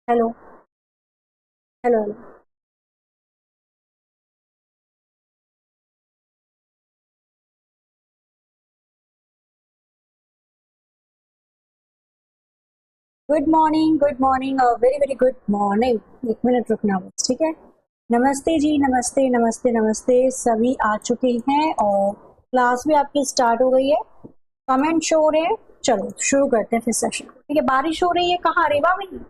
Hello. Hello hello. Good morning, good morning और very very good morning. एक minute रुकना बस, ठीक है। नमस्ते जी, नमस्ते नमस्ते नमस्ते। सभी आ चुके हैं और क्लास भी आपकी स्टार्ट हो गई है। कमेंट शो हो रहे हैं। चलो शुरू करते हैं फिर सेशन को। ठीक है, बारिश हो रही है कहाँ, रेवा में ही?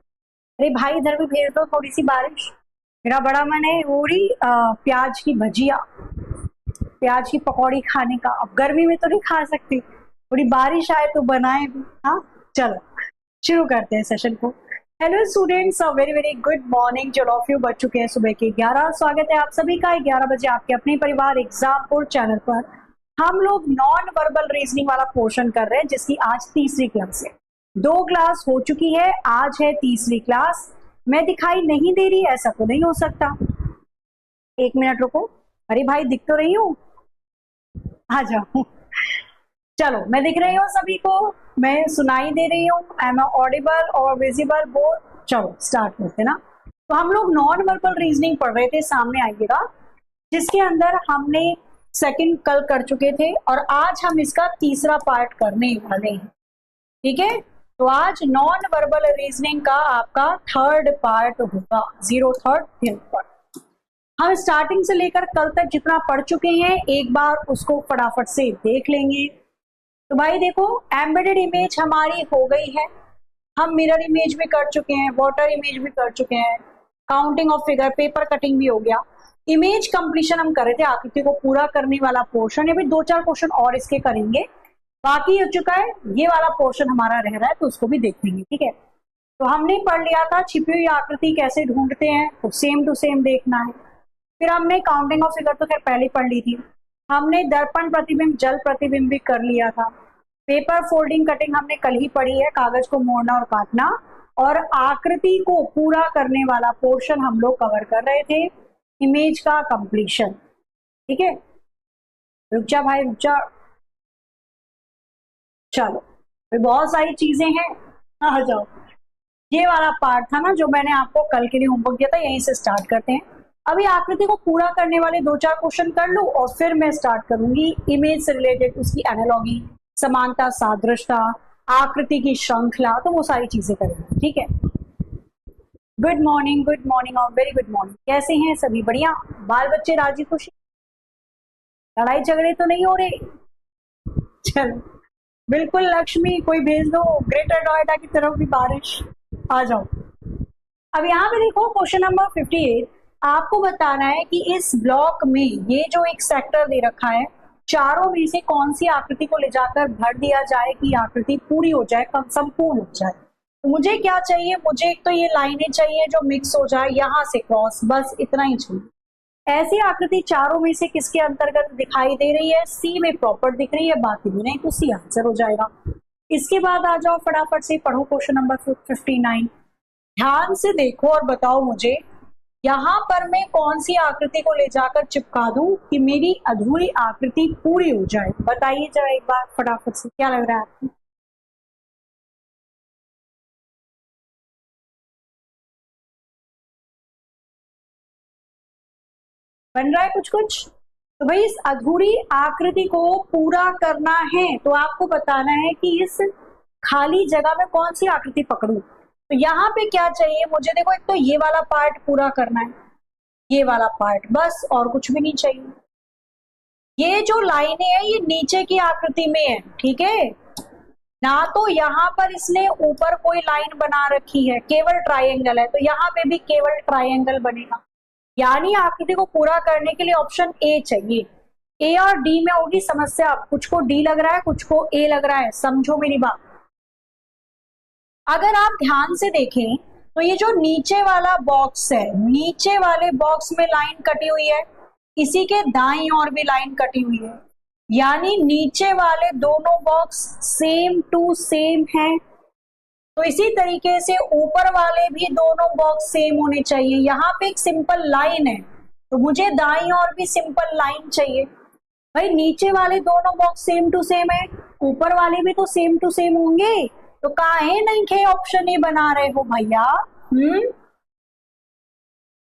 अरे भाई इधर भी भेज दो थोड़ी सी बारिश। मेरा बड़ा मन है हो रही प्याज की भजिया, प्याज की पकौड़ी खाने का। अब गर्मी में तो नहीं खा सकती, थोड़ी बारिश आए तो बनाए भी। हाँ चलो शुरू करते हैं सेशन को। Hello students, very very good morning. जो ऑफ यू बज चुके हैं सुबह के 11। स्वागत है आप सभी का 11 बजे आपके अपने परिवार एग्जामपुर चैनल पर। हम लोग नॉन वर्बल रीजनिंग वाला पोर्शन कर रहे हैं जिसकी आज तीसरी क्लास है। 2 क्लास हो चुकी है, आज है तीसरी क्लास। मैं दिखाई नहीं दे रही, ऐसा तो नहीं हो सकता। एक मिनट रुको। अरे भाई दिख तो रही हूँ, आ जाओ। चलो मैं दिख रही हूँ सभी को, मैं सुनाई दे रही हूँ। एम ऑडिबल और विजिबल बोथ। चलो स्टार्ट करते ना। तो हम लोग नॉन वर्बल रीजनिंग पढ़ रहे थे, सामने आइएगा, जिसके अंदर हमने सेकंड कल कर चुके थे और आज हम इसका तीसरा पार्ट करने वाले हैं। ठीक है, तो आज नॉन वर्बल रीजनिंग का आपका थर्ड पार्ट होगा, 03rd पार्ट। हम स्टार्टिंग से लेकर कल तक जितना पढ़ चुके हैं एक बार उसको फटाफट से देख लेंगे। तो भाई देखो, एम्बेडेड इमेज हमारी हो गई है, हम मिरर इमेज भी कर चुके हैं, वाटर इमेज भी कर चुके हैं, counting of figure, paper cutting भी हो गया। इमेज कंप्लीशन हम कर रहे थे, आकृति को पूरा करने वाला पोर्शन। अभी 2-4 क्वेश्चन और इसके करेंगे, बाकी हो चुका है। ये वाला पोर्शन हमारा रह रहा है तो उसको भी देखेंगे। ठीक है, तो हमने पढ़ लिया था छिपी हुई आकृति कैसे ढूंढते हैं, तो सेम टू सेम देखना है। फिर हमने काउंटिंग ऑफ फिगर तो खैर पहले पढ़ ली थी। हमने दर्पण प्रतिबिंब, जल प्रतिबिंब भी कर लिया था। पेपर फोल्डिंग कटिंग हमने कल ही पढ़ी है, कागज को मोड़ना और काटना। और आकृति को पूरा करने वाला पोर्शन हम लोग कवर कर रहे थे, इमेज का कंप्लीशन। ठीक है, रुक जा भाई रुक जा। चलो फिर बहुत सारी चीजें हैं, आ जाओ। ये वाला पार्ट था ना जो मैंने आपको कल के लिए होमवर्क दिया था, यहीं से स्टार्ट करते हैं। अभी आकृति को पूरा करने वाले 2-4 क्वेश्चन कर लूं और फिर मैं स्टार्ट करूंगी इमेज से रिलेटेड, उसकी एनालॉगी, समानता, सादृश्यता, आकृति की श्रृंखला, तो वो सारी चीजें करेंगे। ठीक है, गुड मॉर्निंग और वेरी गुड मॉर्निंग। कैसे हैं सभी? बढ़िया? बाल बच्चे राजी खुशी? लड़ाई झगड़े तो नहीं हो रहे? चलो बिल्कुल। लक्ष्मी कोई भेज दो, ग्रेटर नोएडा की तरफ भी बारिश आ जाओ। अब यहाँ पे देखो क्वेश्चन नंबर 58, आपको बताना है कि इस ब्लॉक में ये जो एक सेक्टर दे रखा है, चारों में से कौन सी आकृति को ले जाकर भर दिया जाए कि आकृति पूरी हो जाए, संपूर्ण हो जाए। तो मुझे क्या चाहिए, मुझे एक तो ये लाइनें चाहिए जो मिक्स हो जाए, यहां से क्रॉस, बस इतना ही चाहिए। ऐसी आकृति चारों में से किसके अंतर्गत दिखाई दे रही है? सी में प्रॉपर दिख रही है, बाकी भी नहीं, तो सी आंसर हो जाएगा। इसके बाद आ जाओ फटाफट से पढ़ो क्वेश्चन नंबर 59। ध्यान से देखो और बताओ मुझे, यहां पर मैं कौन सी आकृति को ले जाकर चिपका दूं कि मेरी अधूरी आकृति पूरी हो जाए? बताइए जरा एक बार फटाफट से, क्या लग रहा है आपको? बन रहा है कुछ कुछ? तो भाई इस अधूरी आकृति को पूरा करना है तो आपको बताना है कि इस खाली जगह में कौन सी आकृति पकड़ूं। तो यहाँ पे क्या चाहिए मुझे, देखो एक तो ये वाला पार्ट पूरा करना है, ये वाला पार्ट, बस और कुछ भी नहीं चाहिए। ये जो लाइनें हैं ये नीचे की आकृति में है, ठीक है ना। तो यहाँ पर इसने ऊपर कोई लाइन बना रखी है, केवल ट्राइंगल है, तो यहाँ पे भी केवल ट्राइंगल बनेगा। यानी आकृति को पूरा करने के लिए ऑप्शन ए चाहिए। ए और डी में होगी समस्या। कुछ को डी लग रहा है, कुछ को ए लग रहा है, समझो मेरी बात। अगर आप ध्यान से देखें तो ये जो नीचे वाला बॉक्स है, नीचे वाले बॉक्स में लाइन कटी हुई है, इसी के दाईं ओर भी लाइन कटी हुई है, यानी नीचे वाले दोनों बॉक्स सेम टू सेम हैं। तो इसी तरीके से ऊपर वाले भी दोनों बॉक्स सेम होने चाहिए। यहाँ पे एक सिंपल लाइन है तो मुझे दाईं ओर भी सिंपल लाइन चाहिए। भाई नीचे वाले दोनों बॉक्स सेम टू सेम है, ऊपर वाले भी तो सेम टू सेम होंगे, तो काहे नहीं के ऑप्शन ए बना रहे हो भैया?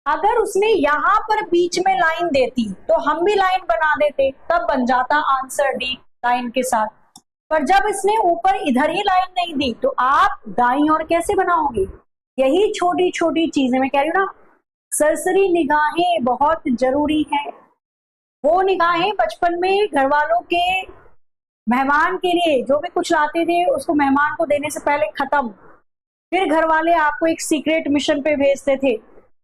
अगर उसने यहां पर बीच में लाइन देती तो हम भी लाइन बना देते, तब बन जाता आंसर डी लाइन के साथ। पर जब इसने ऊपर इधर ही लाइन नहीं दी तो आप दाईं ओर कैसे बनाओगे? यही छोटी छोटी चीजें मैं कह रही हूँ ना, सरसरी निगाहें बहुत जरूरी है। वो निगाहें बचपन में घर वालों के मेहमान के लिए जो भी कुछ लाते थे उसको मेहमान को देने से पहले खत्म, फिर घर वाले आपको एक सीक्रेट मिशन पे भेजते थे,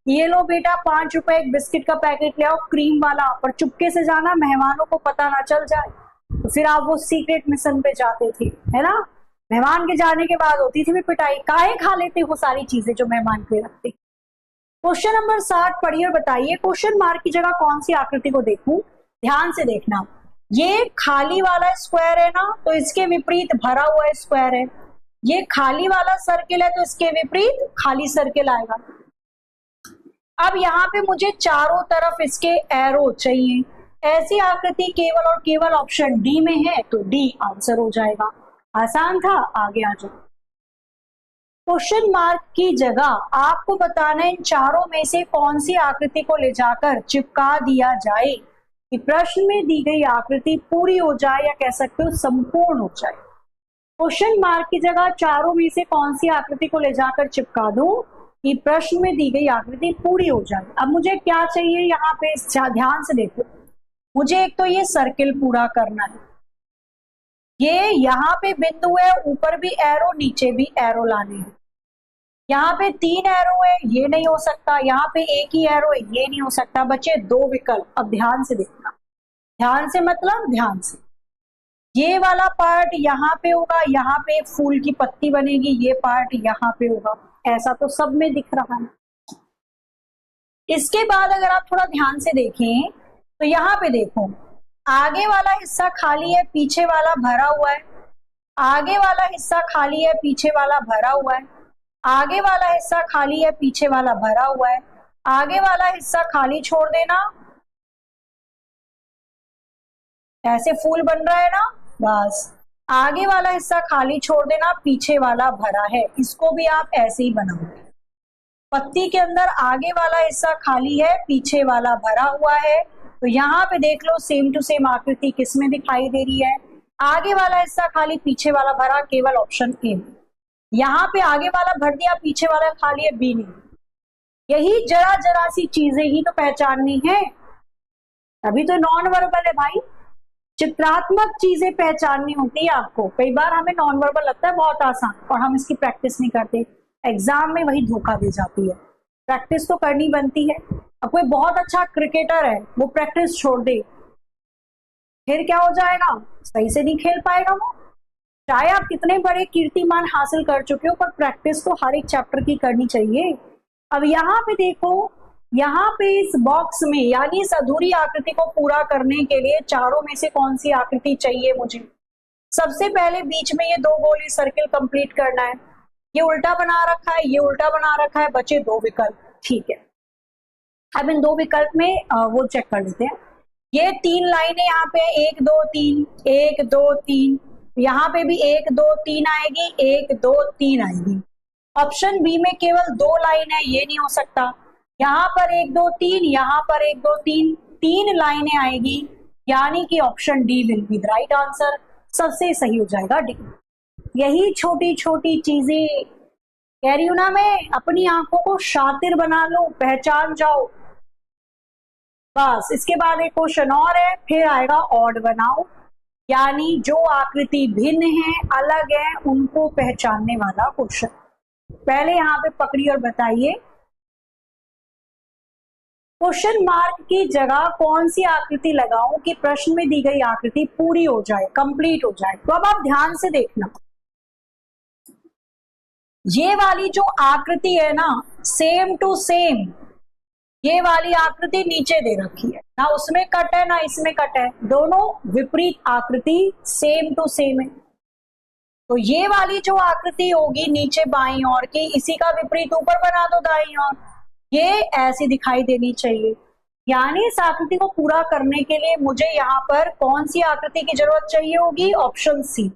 ये लो बेटा 5 रुपए एक बिस्किट का पैकेट ले आओ क्रीम वाला, पर चुपके से जाना, मेहमानों को पता ना चल जाए। तो फिर आप वो सीक्रेट मिशन पे जाते थे, है ना। मेहमान के जाने के बाद होती थी भी पिटाई, काहे खा लेते वो सारी चीजें जो मेहमान के रखते। क्वेश्चन नंबर 60 पढ़िए और बताइए, क्वेश्चन मार्क की जगह कौन सी आकृति को देखूं? ध्यान से देखना, ये खाली वाला स्क्वायर है ना, तो इसके विपरीत भरा हुआ स्क्वायर है। ये खाली वाला सर्किल है तो इसके विपरीत खाली सर्किल आएगा। अब यहाँ पे मुझे चारों तरफ इसके एरो चाहिए, ऐसी आकृति केवल और केवल ऑप्शन डी में है, तो डी आंसर हो जाएगा। आसान था, आगे आ जाओ। क्वेश्चन मार्क की जगह आपको बताना है इन चारों में से कौन सी आकृति को ले जाकर चिपका दिया जाए कि प्रश्न में दी गई आकृति पूरी हो जाए, या कह सकते हो संपूर्ण हो जाए। क्वेश्चन मार्क की जगह चारों में से कौन सी आकृति को ले जाकर चिपका दूं कि प्रश्न में दी गई आकृति पूरी हो जाए। अब मुझे क्या चाहिए यहाँ पे, ध्यान से देखो, मुझे एक तो ये सर्किल पूरा करना है, ये यहाँ पे बिंदु है, ऊपर भी एरो नीचे भी एरो लाने हैं। यहाँ पे 3 एरो है, ये नहीं हो सकता, यहाँ पे एक ही एरो है, ये नहीं हो सकता, बचे 2 विकल्प। अब ध्यान से देखना, ध्यान से मतलब ध्यान से, ये वाला पार्ट यहाँ पे होगा, यहाँ पे एक फूल की पत्ती बनेगी, ये पार्ट यहाँ पे होगा, ऐसा तो सब में दिख रहा है। इसके बाद अगर आप थोड़ा ध्यान से देखें तो यहाँ पे देखो, आगे वाला हिस्सा खाली है, पीछे वाला भरा हुआ है, आगे वाला हिस्सा खाली है, पीछे वाला भरा हुआ है, आगे वाला हिस्सा खाली है, पीछे वाला भरा हुआ है, आगे वाला हिस्सा खाली छोड़ देना, ऐसे फूल बन रहा है ना, बस आगे वाला हिस्सा खाली छोड़ देना, पीछे वाला भरा है, इसको भी आप ऐसे ही बनाओगे। पत्ती के अंदर आगे वाला हिस्सा खाली है, पीछे वाला भरा हुआ है, तो यहाँ पे देख लो सेम टू सेम आकृति किसमें दिखाई दे रही है, आगे वाला हिस्सा खाली पीछे वाला भरा, केवल ऑप्शन ए। यहाँ पे आगे वाला भर दिया, पीछे वाला खाली है, बी नहीं। यही जरा जरा सी चीजें ही तो पहचाननी है, अभी तो नॉन वर्बल है भाई, चित्रात्मक चीजें पहचाननी होती है आपको। कई बार हमें नॉन वर्बल लगता है बहुत आसान और हम इसकी प्रैक्टिस नहीं करते, एग्जाम में वही धोखा दे जाती है। प्रैक्टिस तो करनी बनती है। अब कोई बहुत अच्छा क्रिकेटर है, वो प्रैक्टिस छोड़ दे, फिर क्या हो जाएगा, सही से नहीं खेल पाएगा वो। चाहे आप कितने बड़े कीर्तिमान हासिल कर चुके हो, पर प्रैक्टिस तो हर एक चैप्टर की करनी चाहिए। अब यहाँ पे देखो, यहाँ पे इस बॉक्स में यानी इस अधूरी आकृति को पूरा करने के लिए चारों में से कौन सी आकृति चाहिए मुझे? सबसे पहले बीच में ये 2 गोली सर्किल कंप्लीट करना है, ये उल्टा बना रखा है, ये उल्टा बना रखा है, बचे 2 विकल्प, ठीक है। अब इन 2 विकल्प में वो चेक कर लेते हैं। ये 3 लाइनें यहाँ पे 1 2 3 1 2 3, यहाँ पे भी 1 2 3 आएगी, 1 2 3 आएगी। ऑप्शन बी में केवल 2 लाइन है, ये नहीं हो सकता। यहाँ पर 1 2 3, यहाँ पर 1 2 3, 3 लाइनें आएगी, यानी कि option D will be the right answer, सबसे सही हो जाएगा डी। यही छोटी छोटी चीजें कह रही हूं ना मैं, अपनी आंखों को शातिर बना लो, पहचान जाओ बस। इसके बाद एक क्वेश्चन और है, फिर आएगा ऑड बनाओ, यानी जो आकृति भिन्न है, अलग है, उनको पहचानने वाला क्वेश्चन। पहले यहाँ पे पकड़ी और बताइए, क्वेश्चन मार्क की जगह कौन सी आकृति लगाऊं कि प्रश्न में दी गई आकृति पूरी हो जाए, कंप्लीट हो जाए। तो अब आप ध्यान से देखना, ये वाली जो आकृति है ना, सेम टू सेम ये वाली आकृति नीचे दे रखी है ना, उसमें कट है ना इसमें कट है, दोनों विपरीत आकृति सेम टू सेम है। तो ये वाली जो आकृति होगी नीचे बाईं ओर की, इसी का विपरीत ऊपर बना दो दाईं ओर, ये ऐसी दिखाई देनी चाहिए। यानी इस आकृति को पूरा करने के लिए मुझे यहाँ पर कौन सी आकृति की जरूरत चाहिए होगी? ऑप्शन सी,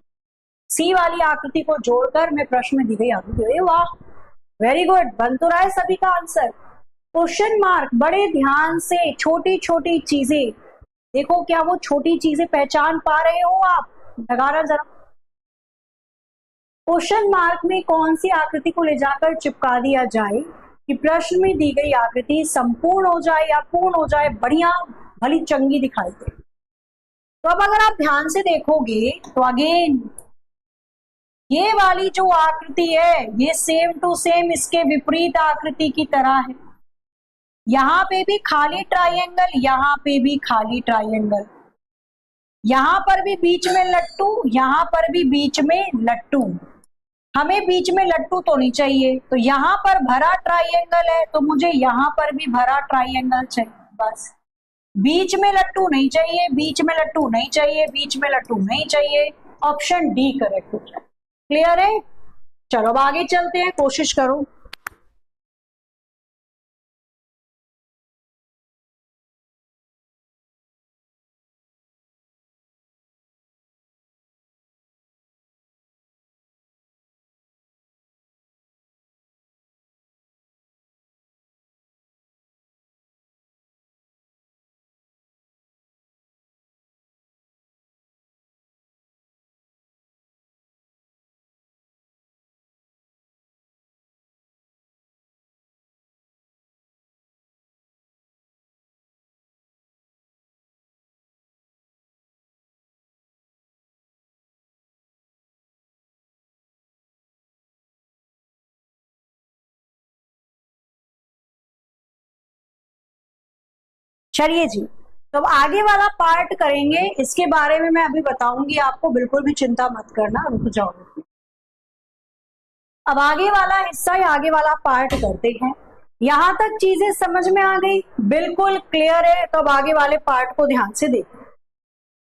सी वाली आकृति को जोड़कर मैं प्रश्न में दी गई आकृति। वाह, वेरी गुड, बन तो रहा है सभी का आंसर। क्वेश्चन मार्क, बड़े ध्यान से छोटी छोटी चीजें देखो, क्या वो छोटी चीजें पहचान पा रहे हो आप? लगाना जरा। क्वेश्चन मार्क में कौन सी आकृति को ले जाकर चिपका दिया जाए कि प्रश्न में दी गई आकृति संपूर्ण हो जाए या पूर्ण हो जाए, बढ़िया भली चंगी दिखाई दे। तो अब अगर आप ध्यान से देखोगे तो अगेन ये वाली जो आकृति है ये सेम टू सेम इसके विपरीत आकृति की तरह है। यहां पे भी खाली ट्राइंगल, यहां पे भी खाली ट्राइंगल, यहां पर भी बीच में लट्टू, यहां पर भी बीच में लट्टू। हमें बीच में लट्टू तो नहीं चाहिए, तो यहां पर भरा ट्राइंगल है तो मुझे यहां पर भी भरा ट्राइंगल चाहिए। बस बीच में लट्टू नहीं चाहिए, बीच में लट्टू नहीं चाहिए, बीच में लट्टू नहीं चाहिए। ऑप्शन डी करेक्ट हो जाए। क्लियर है? चलो अब आगे चलते हैं, कोशिश करो। चलिए जी, तो अब आगे वाला पार्ट करेंगे, इसके बारे में मैं अभी बताऊंगी आपको, बिल्कुल भी चिंता मत करना, रुक जाओ। अब आगे वाला हिस्सा या आगे वाला पार्ट करते हैं। यहां तक चीजें समझ में आ गई, बिल्कुल क्लियर है? तो अब आगे वाले पार्ट को ध्यान से देखो।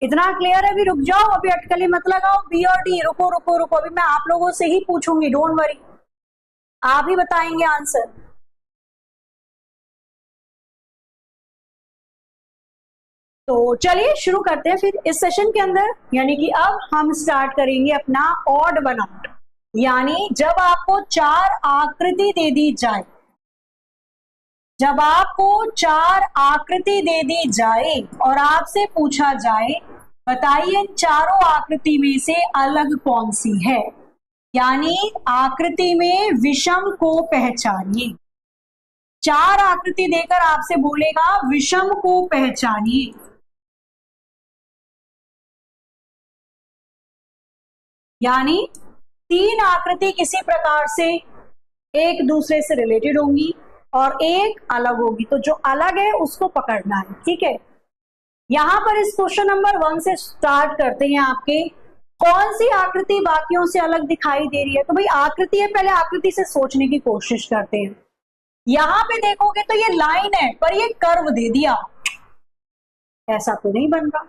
इतना क्लियर है? अभी रुक जाओ, अभी अटकली मत लगाओ। बी और डी, रुको रुको रुको, अभी मैं आप लोगों से ही पूछूंगी, डोंट वरी, आप ही बताएंगे आंसर। तो चलिए शुरू करते हैं फिर इस सेशन के अंदर। यानी कि अब हम स्टार्ट करेंगे अपना ऑड वन आउट। यानी जब आपको चार आकृति दे दी जाए, जब आपको चार आकृति दे दी जाए और आपसे पूछा जाए बताइए इन चारों आकृति में से अलग कौन सी है, यानी आकृति में विषम को पहचानिए। चार आकृति देकर आपसे बोलेगा विषम को पहचानिए। यानी तीन आकृति किसी प्रकार से एक दूसरे से रिलेटेड होंगी और एक अलग होगी, तो जो अलग है उसको पकड़ना है। ठीक है, यहां पर इस क्वेश्चन नंबर 1 से स्टार्ट करते हैं। आपके कौन सी आकृति बाकियों से अलग दिखाई दे रही है? तो भाई आकृति है, पहले आकृति से सोचने की कोशिश करते हैं। यहां पे देखोगे तो ये लाइन है पर ये कर्व दे दिया, ऐसा तो नहीं बन रहा।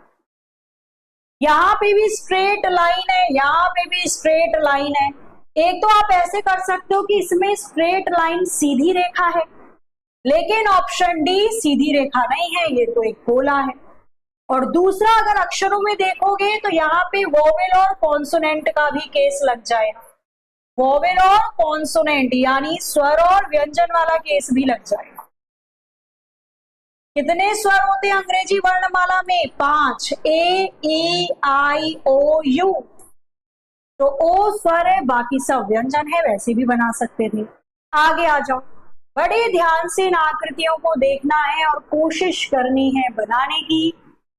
यहां पे भी स्ट्रेट लाइन है, यहां पे भी स्ट्रेट लाइन है। एक तो आप ऐसे कर सकते हो कि इसमें स्ट्रेट लाइन सीधी रेखा है, लेकिन ऑप्शन डी सीधी रेखा नहीं है, ये तो एक गोला है। और दूसरा अगर अक्षरों में देखोगे तो यहाँ पे वोवेल और कॉन्सोनेंट का भी केस लग जाएगा। वोवेल और कॉन्सोनेंट यानी स्वर और व्यंजन वाला केस भी लग जाएगा। कितने स्वर होते हैं अंग्रेजी वर्णमाला में? 5, ए, ई, आई, ओ, यू। तो ओ स्वर है, बाकी सब व्यंजन है, वैसे भी बना सकते थे। आगे आ जाओ, बड़े ध्यान से इन आकृतियों को देखना है और कोशिश करनी है बनाने की।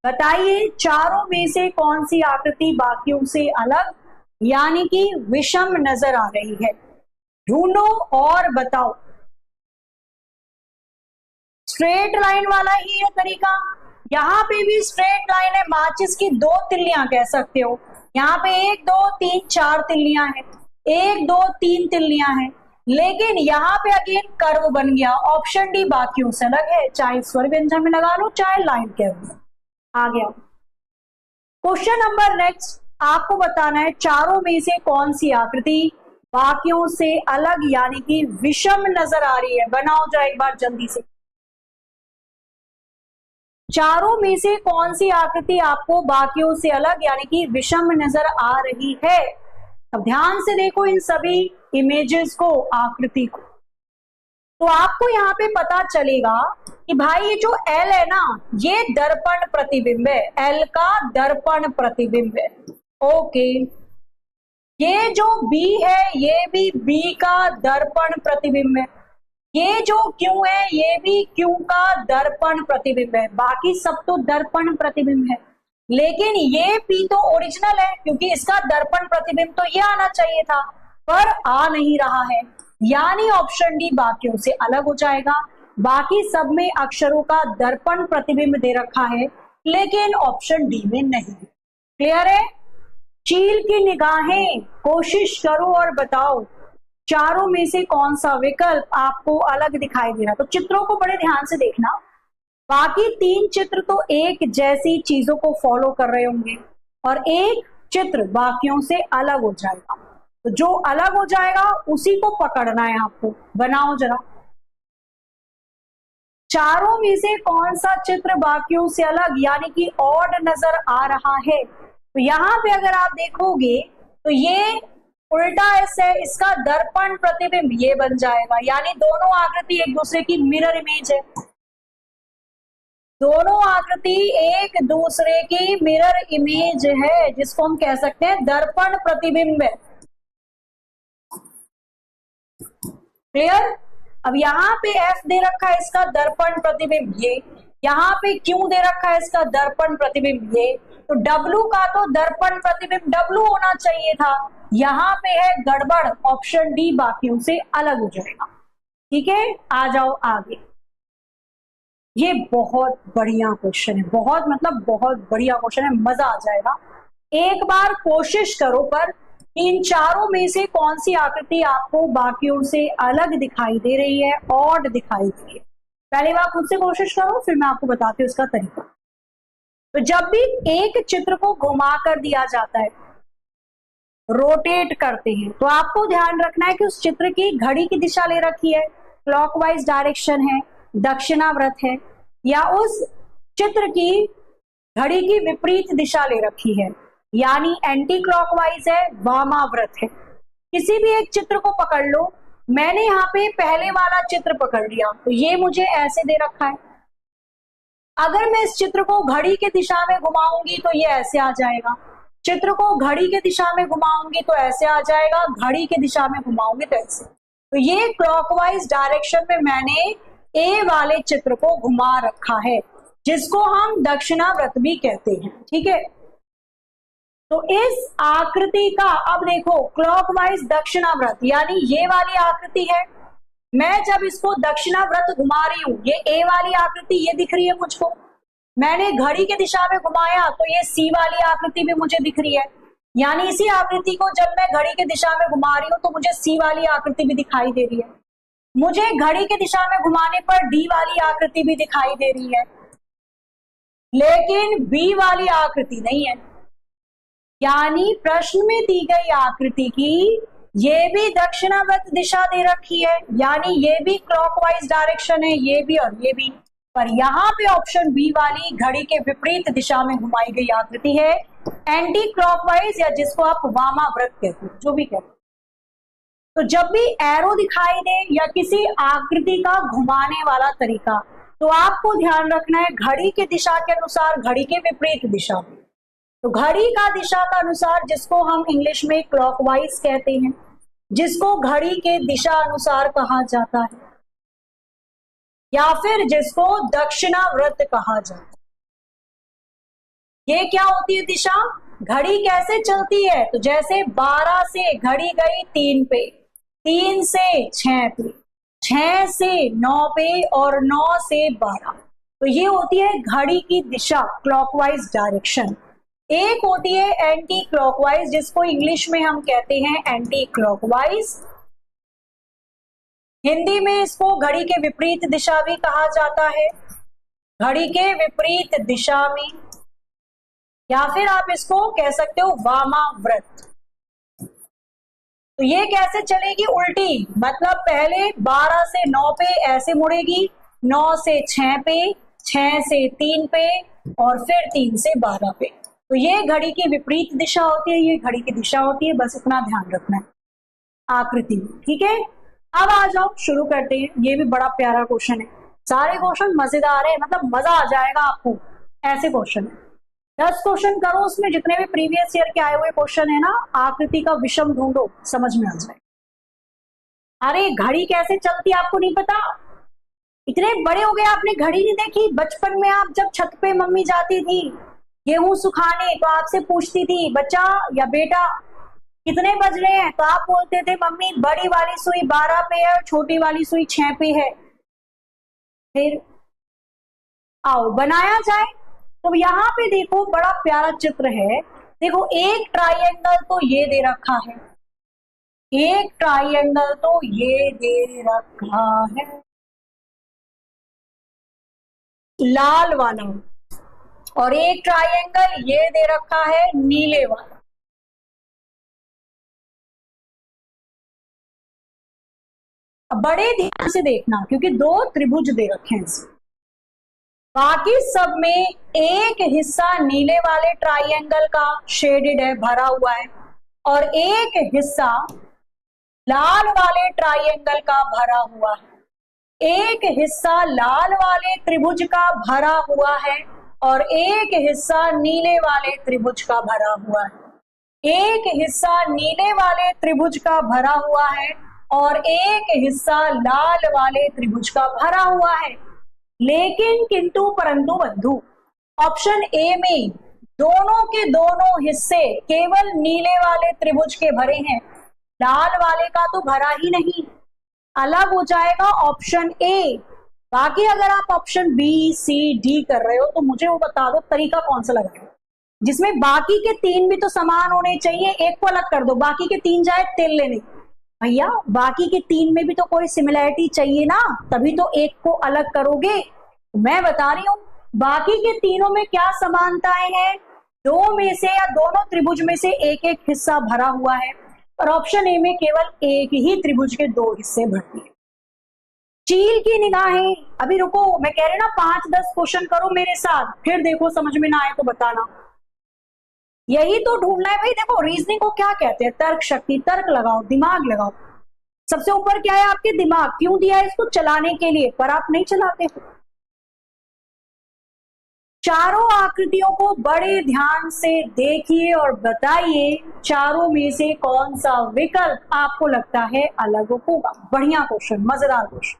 बताइए चारों में से कौन सी आकृति बाकियों से अलग यानी कि विषम नजर आ रही है? ढूंढो और बताओ। स्ट्रेट लाइन वाला ही है तरीका, यहां पे भी स्ट्रेट लाइन है, माचिस की दो तिल्लियां कह सकते हो। यहाँ पे 1 2 3 4 तिल्लियां हैं, 1 2 3 तिल्लियां हैं, लेकिन यहाँ पे अगेन कर्व बन गया। ऑप्शन डी बाकियों से अलग है, चाहे स्वर व्यंजन में लगा लो चाहे लाइन के अंदर। आ गया क्वेश्चन नंबर नेक्स्ट। आपको बताना है चारों में से कौन सी आकृति बाकियों से अलग यानी कि विषम नजर आ रही है। बनाओ जाए एक बार जल्दी से। चारों में से कौन सी आकृति आपको बाकियों से अलग यानी कि विषम नजर आ रही है? अब ध्यान से देखो इन सभी इमेजेस को, आकृति को, तो आपको यहाँ पे पता चलेगा कि भाई ये जो एल है ना, ये दर्पण प्रतिबिंब है, एल का दर्पण प्रतिबिंब है। ओके, ये जो बी है ये भी बी का दर्पण प्रतिबिंब है, ये जो क्यू है ये भी क्यू का दर्पण प्रतिबिंब है। बाकी सब तो दर्पण प्रतिबिंब है, लेकिन ये पी तो ओरिजिनल है क्योंकि इसका दर्पण प्रतिबिंब तो ये आना चाहिए था, पर आ नहीं रहा है, यानी ऑप्शन डी बाकियों से अलग हो जाएगा। बाकी सब में अक्षरों का दर्पण प्रतिबिंब दे रखा है, लेकिन ऑप्शन डी में नहीं। क्लियर है? चील की निगाहें, कोशिश करो और बताओ चारों में से कौन सा विकल्प आपको अलग दिखाई दे रहा है। तो चित्रों को बड़े ध्यान से देखना, बाकी 3 चित्र तो एक जैसी चीजों को फॉलो कर रहे होंगे और एक चित्र बाकियों से अलग हो जाएगा, तो जो अलग हो जाएगा उसी को पकड़ना है आपको। बनाओ जरा, चारों में से कौन सा चित्र बाकियों से अलग यानी कि ऑड नजर आ रहा है। तो यहां पे अगर आप देखोगे तो ये उल्टा एस है, इसका दर्पण प्रतिबिंब ये बन जाएगा, यानी दोनों आकृति एक दूसरे की मिरर इमेज है, दोनों आकृति एक दूसरे की मिरर इमेज है, जिसको हम कह सकते हैं दर्पण प्रतिबिंब है। क्लियर? अब यहाँ पे एफ दे रखा है इसका दर्पण प्रतिबिंब ये, यहाँ पे क्यू दे रखा है इसका दर्पण प्रतिबिंब ये, तो डब्लू का तो दर्पण प्रतिबिंब डब्लू होना चाहिए था, यहाँ पे है गड़बड़, ऑप्शन डी बाकियों से अलग हो जाएगा। ठीक है, आ जाओ आगे। ये बहुत बढ़िया क्वेश्चन है, बहुत मतलब बहुत बढ़िया क्वेश्चन है, मजा आ जाएगा। एक बार कोशिश करो पर इन चारों में से कौन सी आकृति आपको बाकियों से अलग दिखाई दे रही है, ऑड दिखाई दे रही है। पहली बार खुद से कोशिश करो, फिर मैं आपको बताती हूँ इसका तरीका। तो जब भी एक चित्र को घुमा कर दिया जाता है, रोटेट करते हैं, तो आपको ध्यान रखना है कि उस चित्र की घड़ी की दिशा ले रखी है, क्लॉकवाइज डायरेक्शन है, दक्षिणाव्रत है, या उस चित्र की घड़ी की विपरीत दिशा ले रखी है, यानी एंटी क्लॉकवाइज है, वामाव्रत है। किसी भी एक चित्र को पकड़ लो, मैंने यहाँ पे पहले वाला चित्र पकड़ लिया तो ये मुझे ऐसे दे रखा है, अगर मैं इस चित्र को घड़ी के दिशा में घुमाऊंगी तो ये ऐसे आ जाएगा, चित्र को घड़ी के दिशा में घुमाऊंगी तो ऐसे आ जाएगा, घड़ी के दिशा में घुमाऊंगी तो ऐसे। तो ये क्लॉकवाइज डायरेक्शन में मैंने ए वाले चित्र को घुमा रखा है, जिसको हम दक्षिणाव्रत भी कहते हैं। ठीक है, तो इस आकृति का अब देखो क्लॉकवाइज दक्षिणाव्रत, यानी ये वाली आकृति है, मैं जब इसको दक्षिणाव्रत घुमा रही हूं, ये ए वाली आकृति ये दिख रही है मुझको, मैंने घड़ी के दिशा में घुमाया तो ये सी वाली आकृति भी मुझे दिख रही है, यानी इसी आकृति को जब मैं घड़ी के दिशा में घुमा रही हूं तो मुझे सी वाली आकृति भी दिखाई दे रही है, मुझे घड़ी के दिशा में घुमाने पर डी वाली आकृति भी दिखाई दे रही है, लेकिन बी वाली आकृति नहीं है। यानी प्रश्न में दी गई आकृति की ये भी दक्षिणाव्रत दिशा दे रखी है, यानी ये भी क्लॉकवाइज डायरेक्शन है, ये भी और ये भी, पर यहाँ पे ऑप्शन बी वाली घड़ी के विपरीत दिशा में घुमाई गई आकृति है एंटी क्लॉकवाइज, या जिसको आप वामाव्रत कहते हो, जो भी कहते हो। तो जब भी एरो दिखाई दे या किसी आकृति का घुमाने वाला तरीका, तो आपको ध्यान रखना है घड़ी के दिशा के अनुसार, घड़ी के विपरीत दिशा में। तो घड़ी का दिशा का अनुसार, जिसको हम इंग्लिश में क्लॉकवाइज कहते हैं, जिसको घड़ी के दिशा अनुसार कहा जाता है, या फिर जिसको दक्षिणाव्रत कहा जाता है। ये क्या होती है दिशा? घड़ी कैसे चलती है? तो जैसे 12 से घड़ी गई 3 पे, 3 से 6 पे, 6 से 9 पे और 9 से 12, तो ये होती है घड़ी की दिशा, क्लॉकवाइज डायरेक्शन। एक होती है एंटी क्लॉकवाइज, जिसको इंग्लिश में हम कहते हैं एंटी क्लॉकवाइज, हिंदी में इसको घड़ी के विपरीत दिशा भी कहा जाता है, घड़ी के विपरीत दिशा में, या फिर आप इसको कह सकते हो वामाव्रत। तो ये कैसे चलेगी? उल्टी, मतलब पहले 12 से 9 पे ऐसे मुड़ेगी, 9 से 6 पे, 6 से 3 पे और फिर 3 से 12 पे। तो ये घड़ी की विपरीत दिशा होती है, ये घड़ी की दिशा होती है, बस इतना ध्यान रखना है आकृति में, ठीक है। अब आ जाओ, शुरू करते हैं। ये भी बड़ा प्यारा क्वेश्चन है, सारे क्वेश्चन मजेदार है, मतलब मजा आ जाएगा आपको, ऐसे क्वेश्चन है। 10 क्वेश्चन करो, उसमें जितने भी प्रीवियस ईयर के आए हुए क्वेश्चन है ना, आकृति का विषम ढूंढो, समझ में आ जाए। अरे घड़ी कैसे चलती है आपको नहीं पता? इतने बड़े हो गए आपने घड़ी नहीं देखी? बचपन में आप जब छत पे मम्मी जाती थी गेहूं सुखाने, तो आपसे पूछती थी बच्चा या बेटा कितने बज रहे हैं, तो आप बोलते थे मम्मी बड़ी वाली सुई 12 पे है और छोटी वाली सुई 6 पे है। फिर आओ बनाया जाए। तो यहाँ पे देखो बड़ा प्यारा चित्र है, देखो एक ट्राइएंगल तो ये दे रखा है, एक ट्राइएंगल तो ये दे रखा है लाल वाला, और एक ट्राइएंगल ये दे रखा है नीले वाला। अब बड़े ध्यान से देखना क्योंकि 2 त्रिभुज दे रखे हैं इसमें। बाकी सब में एक हिस्सा नीले वाले ट्राइएंगल का शेडेड है, भरा हुआ है, और एक हिस्सा लाल वाले ट्राइएंगल का भरा हुआ है। एक हिस्सा लाल वाले त्रिभुज का भरा हुआ है और एक हिस्सा नीले वाले त्रिभुज का भरा हुआ है। एक हिस्सा नीले वाले त्रिभुज का भरा हुआ है और एक हिस्सा लाल वाले त्रिभुज का भरा हुआ है। लेकिन किंतु परंतु बंधु, ऑप्शन ए में दोनों के दोनों हिस्से केवल नीले वाले त्रिभुज के भरे हैं, लाल वाले का तो भरा ही नहीं, अलग हो जाएगा ऑप्शन ए। बाकी अगर आप ऑप्शन बी सी डी कर रहे हो तो मुझे वो बता दो तरीका कौन सा लगा जिसमें बाकी के 3 भी तो समान होने चाहिए, एक को अलग कर दो, बाकी के 3 जाए तेल लेने। भैया बाकी के 3 में भी तो कोई सिमिलैरिटी चाहिए ना, तभी तो एक को अलग करोगे। मैं बता रही हूं बाकी के तीनों में क्या समानताएं हैं, 2 में से या दोनों त्रिभुज में से एक एक हिस्सा भरा हुआ है, और ऑप्शन ए में केवल एक ही त्रिभुज के 2 हिस्से भरती है। चील की निगाहें, अभी रुको, मैं कह रही ना 5-10 क्वेश्चन करो मेरे साथ, फिर देखो समझ में ना आए तो बताना। यही तो ढूंढना है भाई। देखो रीजनिंग को क्या कहते हैं, तर्क शक्ति, तर्क लगाओ, दिमाग लगाओ। सबसे ऊपर क्या है आपके दिमाग, क्यों दिया है इसको चलाने के लिए, पर आप नहीं चलाते हो। चारों आकृतियों को बड़े ध्यान से देखिए और बताइए चारों में से कौन सा विकल्प आपको लगता है अलग होगा। बढ़िया क्वेश्चन, मजेदार क्वेश्चन।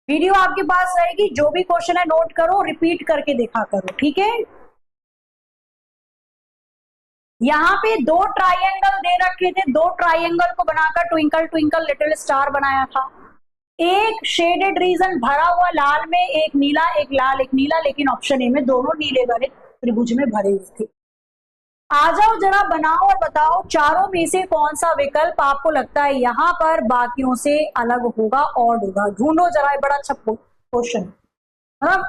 वीडियो आपके पास रहेगी, जो भी क्वेश्चन है नोट करो, रिपीट करके देखा करो, ठीक है। यहाँ पे 2 ट्राइएंगल दे रखे थे, 2 ट्राइएंगल को बनाकर ट्विंकल ट्विंकल लिटिल स्टार बनाया था। एक शेडेड रीजन भरा हुआ लाल में, एक नीला एक लाल एक नीला, लेकिन ऑप्शन ए में दोनों नीले वाले त्रिभुज में भरे हुए थे। आ जाओ जरा बनाओ और बताओ चारों में से कौन सा विकल्प आपको लगता है यहाँ पर बाकियों से अलग होगा, ऑड होगा। ढूंढो जरा, बड़ा अच्छा क्वेश्चन, मतलब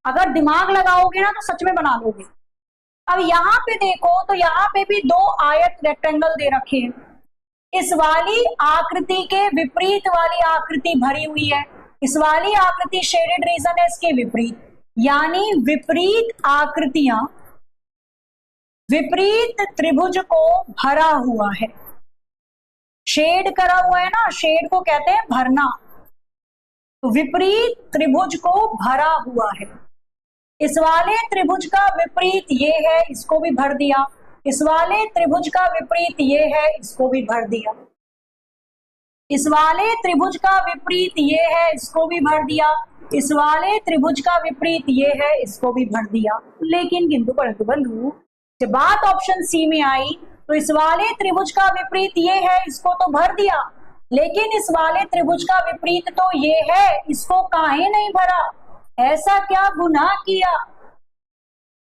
अगर दिमाग लगाओगे ना तो सच में बना लोगे। अब यहाँ पे देखो तो यहाँ पे भी 2 आयत रेक्टेंगल दे रखे हैं, इस वाली आकृति के विपरीत वाली आकृति भरी हुई है, इस वाली आकृति शेडेड रीजन है इसके विपरीत, यानी विपरीत आकृतियां विपरीत त्रिभुज को भरा हुआ है। शेड करा हुआ है ना, शेड को कहते हैं भरना, तो विपरीत त्रिभुज को भरा हुआ है। इस वाले त्रिभुज का विपरीत ये है, इसको भी भर दिया। इस वाले त्रिभुज का विपरीत ये है, इसको भी भर दिया। इस वाले त्रिभुज का विपरीत ये है, इसको भी भर दिया। इस वाले त्रिभुज का विपरीत ये है, इसको भी भर दिया। लेकिन किंतु परंतु बंधु, जब बात ऑप्शन सी में आई तो इस वाले त्रिभुज का विपरीत ये है, इसको तो भर दिया, लेकिन इस वाले त्रिभुज का विपरीत तो ये है, इसको काहे नहीं भरा? ऐसा क्या गुनाह किया?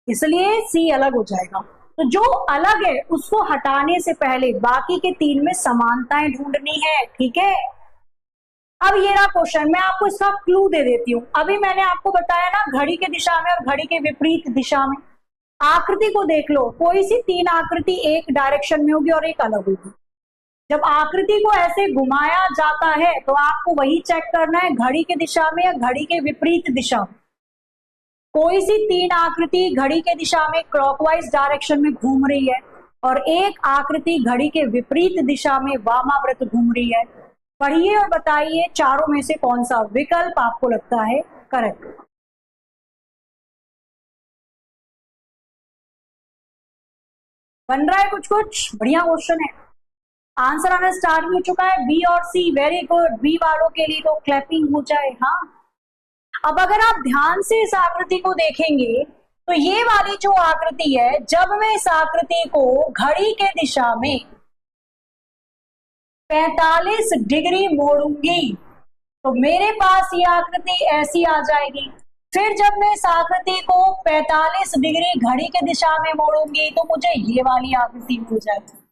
इसलिए सी अलग हो जाएगा। तो जो अलग है उसको हटाने से पहले बाकी के 3 में समानताएं ढूंढनी है, ठीक है। अब ये रहा क्वेश्चन, मैं आपको इसका क्लू दे देती हूँ। अभी मैंने आपको बताया ना घड़ी के दिशा में और घड़ी के विपरीत दिशा में। आकृति को देख लो, कोई सी 3 आकृति एक डायरेक्शन में होगी और एक अलग होगी। जब आकृति को ऐसे घुमाया जाता है तो आपको वही चेक करना है घड़ी के दिशा में या घड़ी के विपरीत दिशा में। कोई सी तीन आकृति घड़ी के दिशा में क्लॉकवाइज डायरेक्शन में घूम रही है और एक आकृति घड़ी के विपरीत दिशा में वामाव्रत घूम रही है। पढ़िए और बताइए चारों में से कौन सा विकल्प आपको लगता है करेक्ट। बन रहा है कुछ कुछ, बढ़िया क्वेश्चन है। आंसर आना स्टार्ट हो चुका है, बी और सी। वेरी गुड, बी वालों के लिए तो क्लैपिंग हो जाए। हाँ, अब अगर आप ध्यान से इस आकृति को देखेंगे तो ये वाली जो आकृति है, जब मैं इस आकृति को घड़ी के दिशा में 45 डिग्री मोड़ूंगी तो मेरे पास ये आकृति ऐसी आ जाएगी। फिर जब मैं इस आकृति को 45 डिग्री घड़ी के दिशा में मोड़ूंगी तो मुझे ये वाली आकृति मिल जाएगी।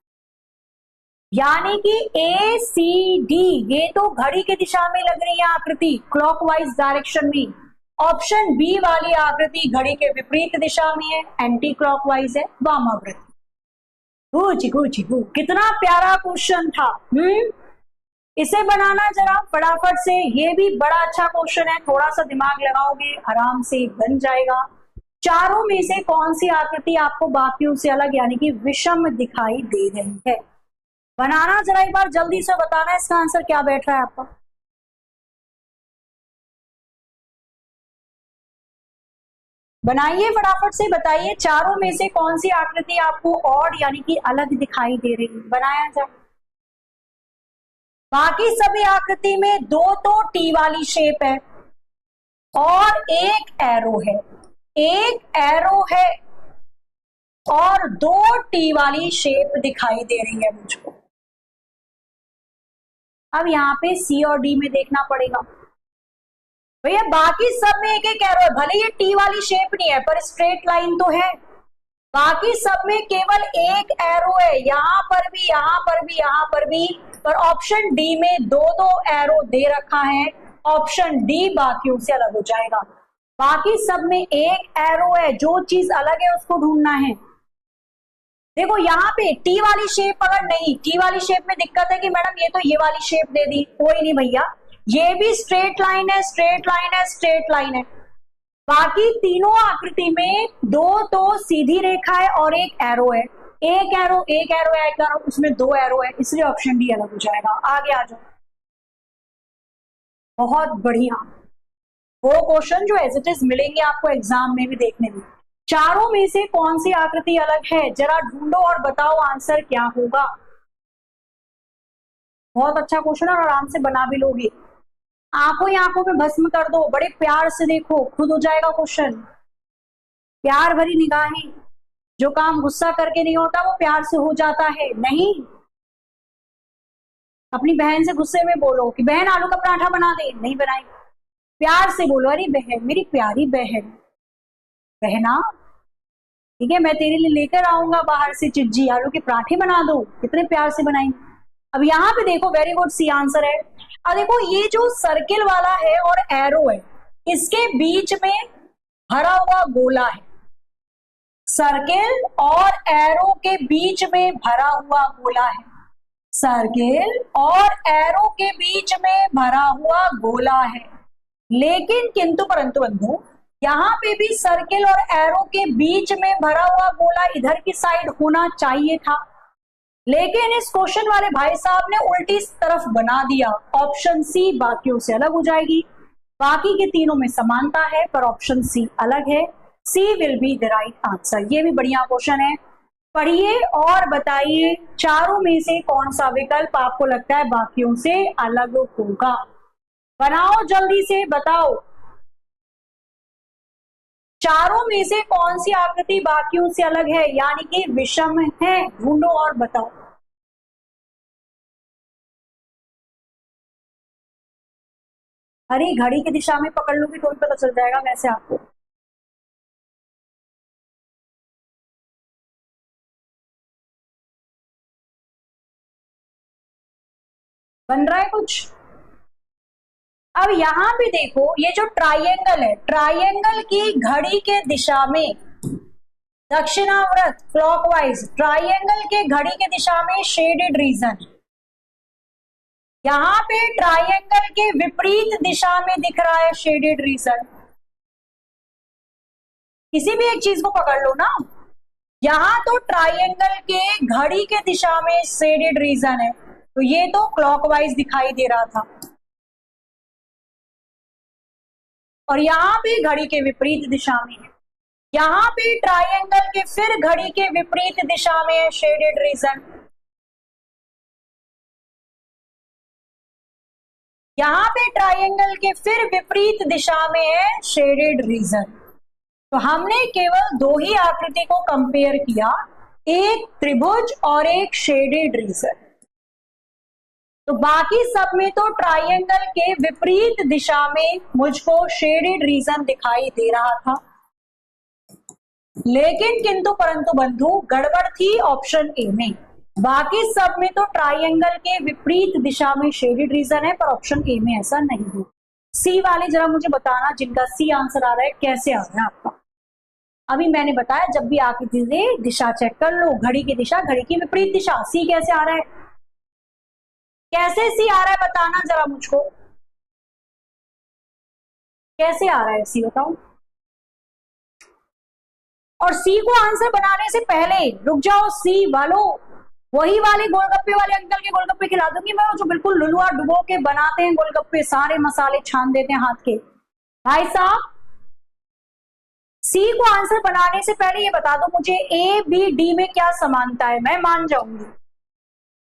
यानी कि ए सी डी ये तो घड़ी के दिशा में लग रही है आकृति, क्लॉकवाइज डायरेक्शन में। ऑप्शन बी वाली आकृति घड़ी के विपरीत दिशा में है, एंटी क्लॉकवाइज है, वामाव्रत। कितना प्यारा क्वेश्चन था। इसे बनाना जरा फटाफट से, ये भी बड़ा अच्छा क्वेश्चन है, थोड़ा सा दिमाग लगाओगे आराम से बन जाएगा। चारों में से कौन सी आकृति आपको बाकियों से अलग यानी कि विषम दिखाई दे रही है? बनाना जरा एक बार जल्दी से बताना इसका आंसर क्या बैठ रहा है आपका। बनाइए फटाफट से, बताइए चारों में से कौन सी आकृति आपको ऑड यानी कि अलग दिखाई दे रही है। बनाया जाए। बाकी सभी आकृति में दो तो टी वाली शेप है और एक एरो है, एक एरो है और दो टी वाली शेप दिखाई दे रही है मुझको। अब यहाँ पे सी और डी में देखना पड़ेगा भैया। बाकी सब में एक एक एरो है, भले ये टी वाली शेप नहीं है पर स्ट्रेट लाइन तो है। बाकी सब में केवल एक एरो है, यहां पर भी, यहां पर भी, यहां पर भी। पर ऑप्शन डी में दो दो एरो दे रखा है, ऑप्शन डी बाकियों से अलग हो जाएगा। बाकी सब में एक एरो है, जो चीज अलग है उसको ढूंढना है। देखो यहाँ पे टी वाली शेप अगर नहीं, टी वाली शेप में दिक्कत है कि मैडम ये तो ये वाली शेप दे दी, कोई नहीं भैया, ये भी स्ट्रेट लाइन है, स्ट्रेट लाइन है, स्ट्रेट लाइन है। बाकी तीनों आकृति में दो तो सीधी रेखा है और एक एरो है, एक एरो, एक एरो, एक एरो, उसमें दो एरो है, इसलिए ऑप्शन डी अलग हो जाएगा। आगे आ जाओ। बहुत बढ़िया, वो क्वेश्चन जो एज इट इज मिलेंगे आपको एग्जाम में भी देखने में। चारों में से कौन सी आकृति अलग है, जरा ढूंढो और बताओ आंसर क्या होगा। बहुत अच्छा क्वेश्चन है और आराम से बना भी लोगे। आंखों ही आंखों में भस्म कर दो, बड़े प्यार से देखो, खुद हो जाएगा क्वेश्चन। प्यार भरी निगाहें, जो काम गुस्सा करके नहीं होता वो प्यार से हो जाता है। नहीं, अपनी बहन से गुस्से में बोलो कि बहन आलू का पराठा बना दे, नहीं बनाई, प्यार से बोलो, अरे बहन, मेरी प्यारी बहन, बहना ठीक है मैं तेरे लिए लेकर आऊंगा बाहर से चिज्जी, आलू के पराठे बना दो, कितने प्यार से बनाएंगे। अब यहाँ पे देखो, वेरी गुड, सी आंसर है। अब देखो ये जो सर्किल वाला है और एरो है, इसके बीच में भरा हुआ गोला है। सर्किल और एरो के बीच में भरा हुआ गोला है, सर्किल और एरो के बीच में भरा हुआ गोला है। लेकिन किंतु परंतु बंधु, यहाँ पे भी सर्किल और एरो के बीच में भरा हुआ गोला इधर की साइड होना चाहिए था, लेकिन इस क्वेश्चन वाले भाई साहब ने उल्टी तरफ बना दिया। ऑप्शन सी बाकियों से अलग हो जाएगी। बाकी के तीनों में समानता है पर ऑप्शन सी अलग है। C will be the right answer. ये भी बढ़िया क्वेश्चन है। पढ़िए और बताइए चारों में से कौन सा विकल्प आपको लगता है बाकियों से अलग होगा। बनाओ जल्दी से, बताओ चारों में से कौन सी आकृति बाकियों से अलग है यानी कि विषम है। ढूंढो और बताओ। अरे घड़ी की दिशा में पकड़ लूंगी तो भी पता चल जाएगा वैसे आपको। बन रहा है कुछ। अब यहां भी देखो, ये जो ट्राइंगल है, ट्राइंगल की घड़ी के दिशा में दक्षिणावर्त क्लॉकवाइज, ट्राइंगल के घड़ी के दिशा में शेडेड रीजन, यहां पे ट्राइंगल के विपरीत दिशा में दिख रहा है शेडेड रीजन। किसी भी एक चीज को पकड़ लो ना, यहां तो ट्राइंगल के घड़ी के दिशा में शेडेड रीजन है, तो ये तो क्लॉकवाइज दिखाई दे रहा था, और यहां पे घड़ी के विपरीत दिशा में है। यहां पे ट्राइंगल के फिर घड़ी के विपरीत दिशा में है शेडेड रीजन, यहां पे ट्राइंगल के फिर विपरीत दिशा में है शेडेड रीजन। तो हमने केवल दो ही आकृति को कंपेयर किया, एक त्रिभुज और एक शेडेड रीजन। तो बाकी सब में तो ट्राइंगल के विपरीत दिशा में मुझको शेडेड रीजन दिखाई दे रहा था, लेकिन किंतु परंतु बंधु गड़बड़ थी ऑप्शन ए में। बाकी सब में तो ट्राइंगल के विपरीत दिशा में शेडेड रीजन है, पर ऑप्शन ए में ऐसा नहीं है। सी वाले जरा मुझे बताना, जिनका सी आंसर आ रहा है, कैसे आ रहा है आपका। अभी मैंने बताया जब भी आकृति से दिशा चेक कर लो, घड़ी की दिशा, घड़ी की विपरीत दिशा। सी कैसे आ रहा है, कैसे सी आ रहा है बताना जरा मुझको, कैसे आ रहा है सी बताओ। और सी को आंसर बनाने से पहले रुक जाओ, सी वालों, वही वाले गोलगप्पे वाले अंकल के गोलगप्पे खिला दूंगी मैं, जो बिल्कुल लुलुआ डुबो के बनाते हैं गोलगप्पे, सारे मसाले छान देते हैं हाथ के। भाई साहब, सी को आंसर बनाने से पहले ये बता दो मुझे, ए बी डी में क्या समानता है, मैं मान जाऊंगी।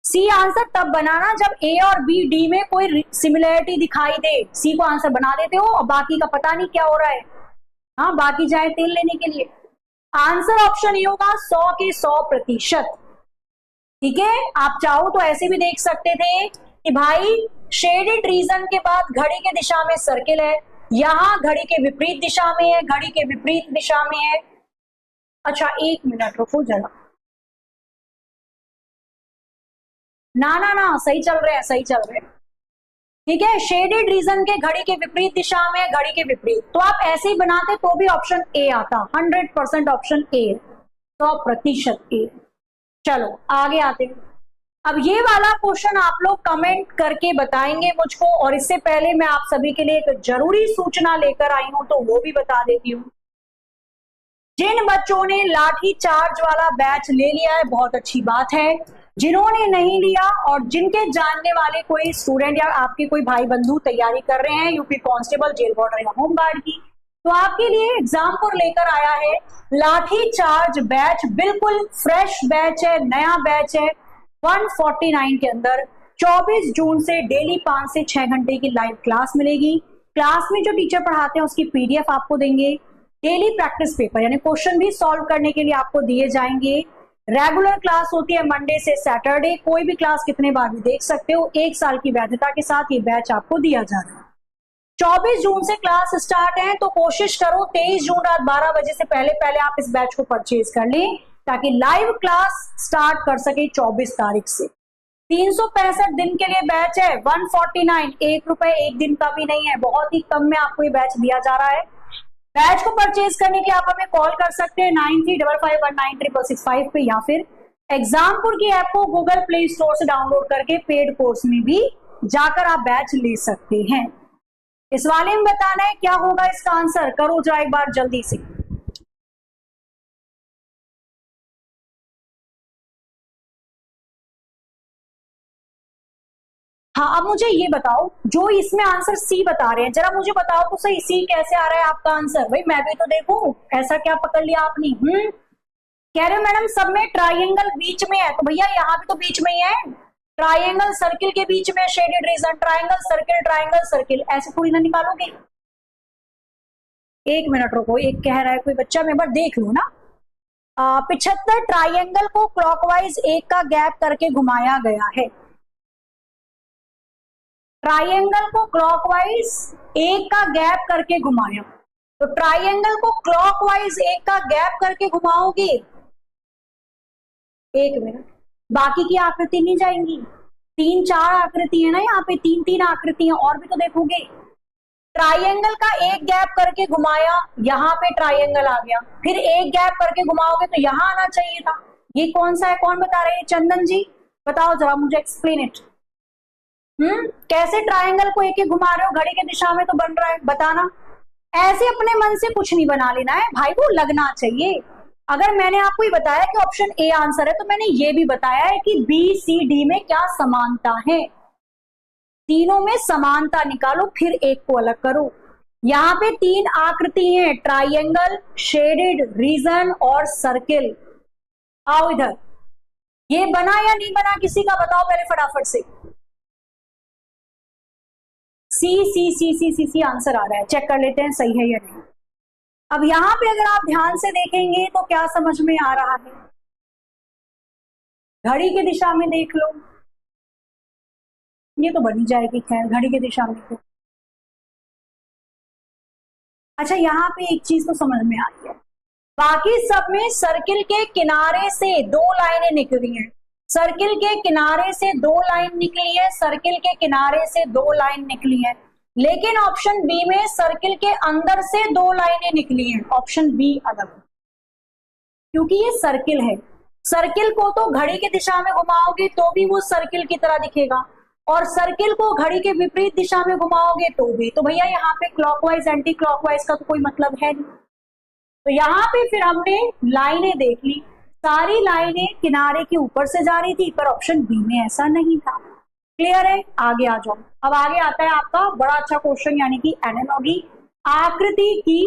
सी आंसर तब बनाना जब ए और बी डी में कोई सिमिलरिटी दिखाई दे, सी को आंसर बना देते हो और बाकी का पता नहीं क्या हो रहा है। हाँ, बाकी जाए तेल लेने के लिए। आंसर ऑप्शन ए होगा 100 के 100%। ठीक है, आप चाहो तो ऐसे भी देख सकते थे कि भाई शेडेड रीजन के बाद घड़ी के दिशा में सर्किल है, यहां घड़ी के विपरीत दिशा में है, घड़ी के विपरीत दिशा में है। अच्छा एक मिनट रुको जरा, ना ना ना, सही चल रहे हैं, सही चल रहे हैं। ठीक है, शेडेड रीजन के घड़ी के विपरीत दिशा में, घड़ी के विपरीत, तो आप ऐसे ही बनाते तो भी ऑप्शन ए आता, 100% ऑप्शन ए, 100% ए। चलो आगे आते हैं। अब ये वाला क्वेश्चन आप लोग कमेंट करके बताएंगे मुझको, और इससे पहले मैं आप सभी के लिए एक जरूरी सूचना लेकर आई हूं, तो वो भी बता देती हूँ। जिन बच्चों ने लाठी चार्ज वाला बैच ले लिया है, बहुत अच्छी बात है। जिन्होंने नहीं लिया और जिनके जानने वाले कोई स्टूडेंट या आपके कोई भाई बंधु तैयारी कर रहे हैं यूपी कांस्टेबल, जेल वार्डर या होम गार्ड की, तो आपके लिए एग्जाम पर लेकर आया है लाठी चार्ज बैच। बिल्कुल फ्रेश बैच है, नया बैच है। 149 के अंदर 24 जून से डेली 5 से 6 घंटे की लाइव क्लास मिलेगी। क्लास में जो टीचर पढ़ाते हैं उसकी पीडीएफ आपको देंगे। डेली प्रैक्टिस पेपर यानी क्वेश्चन भी सॉल्व करने के लिए आपको दिए जाएंगे। रेगुलर क्लास होती है मंडे से सैटरडे, कोई भी क्लास कितने बार भी देख सकते हो। 1 साल की वैधता के साथ ये बैच आपको दिया जा रहा है। 24 जून से क्लास स्टार्ट है, तो कोशिश करो 23 जून रात 12 बजे से पहले पहले आप इस बैच को परचेज कर लें, ताकि लाइव क्लास स्टार्ट कर सके 24 तारीख से। 365 दिन के लिए बैच है। 149, 1 रुपए एक दिन का भी नहीं है, बहुत ही कम में आपको ये बैच दिया जा रहा है। बैच को परचेज करने के लिए आप हमें कॉल कर सकते हैं 9355196665 पे, या फिर एग्जामपुर की ऐप को गूगल प्ले स्टोर से डाउनलोड करके पेड कोर्स में भी जाकर आप बैच ले सकते हैं। इस वाले में बताना है क्या होगा इसका आंसर, करो जरा एक बार जल्दी से। हाँ, अब मुझे ये बताओ, जो इसमें आंसर सी बता रहे हैं, जरा मुझे बताओ तो सही, सी कैसे आ रहा है आपका आंसर। भाई मैं भी तो देखूं, ऐसा क्या पकड़ लिया आपने। कह रहे हो मैडम सब में ट्राइंगल बीच में है, तो भैया यहाँ भी तो बीच में ही है। ट्राइंगल सर्किल के बीच में शेडेड रीजन, ट्राइंगल सर्किल, ऐसे थोड़ी ना निकालोगे। एक मिनट रुको, एक कह रहा है कोई बच्चा, मैं बार देख लू ना। 75 ट्राइंगल को क्लॉकवाइज 1 का गैप करके घुमाया गया है। ट्राइंगल को क्लॉकवाइज 1 का गैप करके घुमाया, तो ट्राइंगल को क्लॉकवाइज 1 का गैप करके घुमाओगे। एक मिनट, बाकी की आकृति नहीं जाएंगी। 3-4 आकृति है ना यहाँ पे, 3-3 आकृतियां और भी तो देखोगे। ट्राइंगल का 1 गैप करके घुमाया, यहाँ पे ट्राइंगल आ गया, फिर 1 गैप करके घुमाओगे तो यहाँ आना चाहिए था। ये कौन सा है, कौन बता रहे हैं? चंदन जी बताओ जरा मुझे, एक्सप्लेन इट। कैसे ट्राइंगल को एक घुमा रहे हो, घड़ी की दिशा में तो बन रहा है, बताना। ऐसे अपने मन से कुछ नहीं बना लेना है भाई, वो लगना चाहिए। अगर मैंने आपको ये बताया कि ऑप्शन ए आंसर है, तो मैंने ये भी बताया है कि बी सी डी में क्या समानता है, तीनों में समानता निकालो फिर एक को अलग करो। यहाँ पे तीन आकृति हैं, ट्राइंगल, शेडेड रीजन और सर्किल। आओ इधर, ये बना या नहीं बना किसी का बताओ पहले फटाफट से। सी सी सी सी सी सी आंसर आ रहा है, चेक कर लेते हैं सही है या नहीं। अब यहां पे अगर आप ध्यान से देखेंगे तो क्या समझ में आ रहा है, घड़ी की दिशा में देख लो, ये तो बनी जाएगी खैर घड़ी की दिशा में तो। अच्छा यहाँ पे एक चीज तो समझ में आ रही है, बाकी सब में सर्किल के किनारे से दो लाइनें निकली हैं, सर्किल के किनारे से दो लाइन निकली है, सर्किल के किनारे से दो लाइन निकली है, लेकिन ऑप्शन बी में सर्किल के अंदर से दो लाइनें निकली हैं, ऑप्शन बी अलग, क्योंकि ये सर्किल है। सर्किल को तो घड़ी की दिशा में घुमाओगे तो भी वो सर्किल की तरह दिखेगा, और सर्किल को घड़ी के विपरीत दिशा में घुमाओगे तो भी। तो भैया यहाँ पे क्लॉकवाइज एंटी क्लॉकवाइज का तो कोई मतलब है नहीं। तो यहाँ पे फिर हमने लाइनें देख ली, सारी लाइनें किनारे के ऊपर से जा रही थी, पर ऑप्शन बी में ऐसा नहीं था। क्लियर है, आगे आ जाओ। अब आगे आता है आपका बड़ा अच्छा क्वेश्चन, यानी कि एनालॉगी, आकृति की,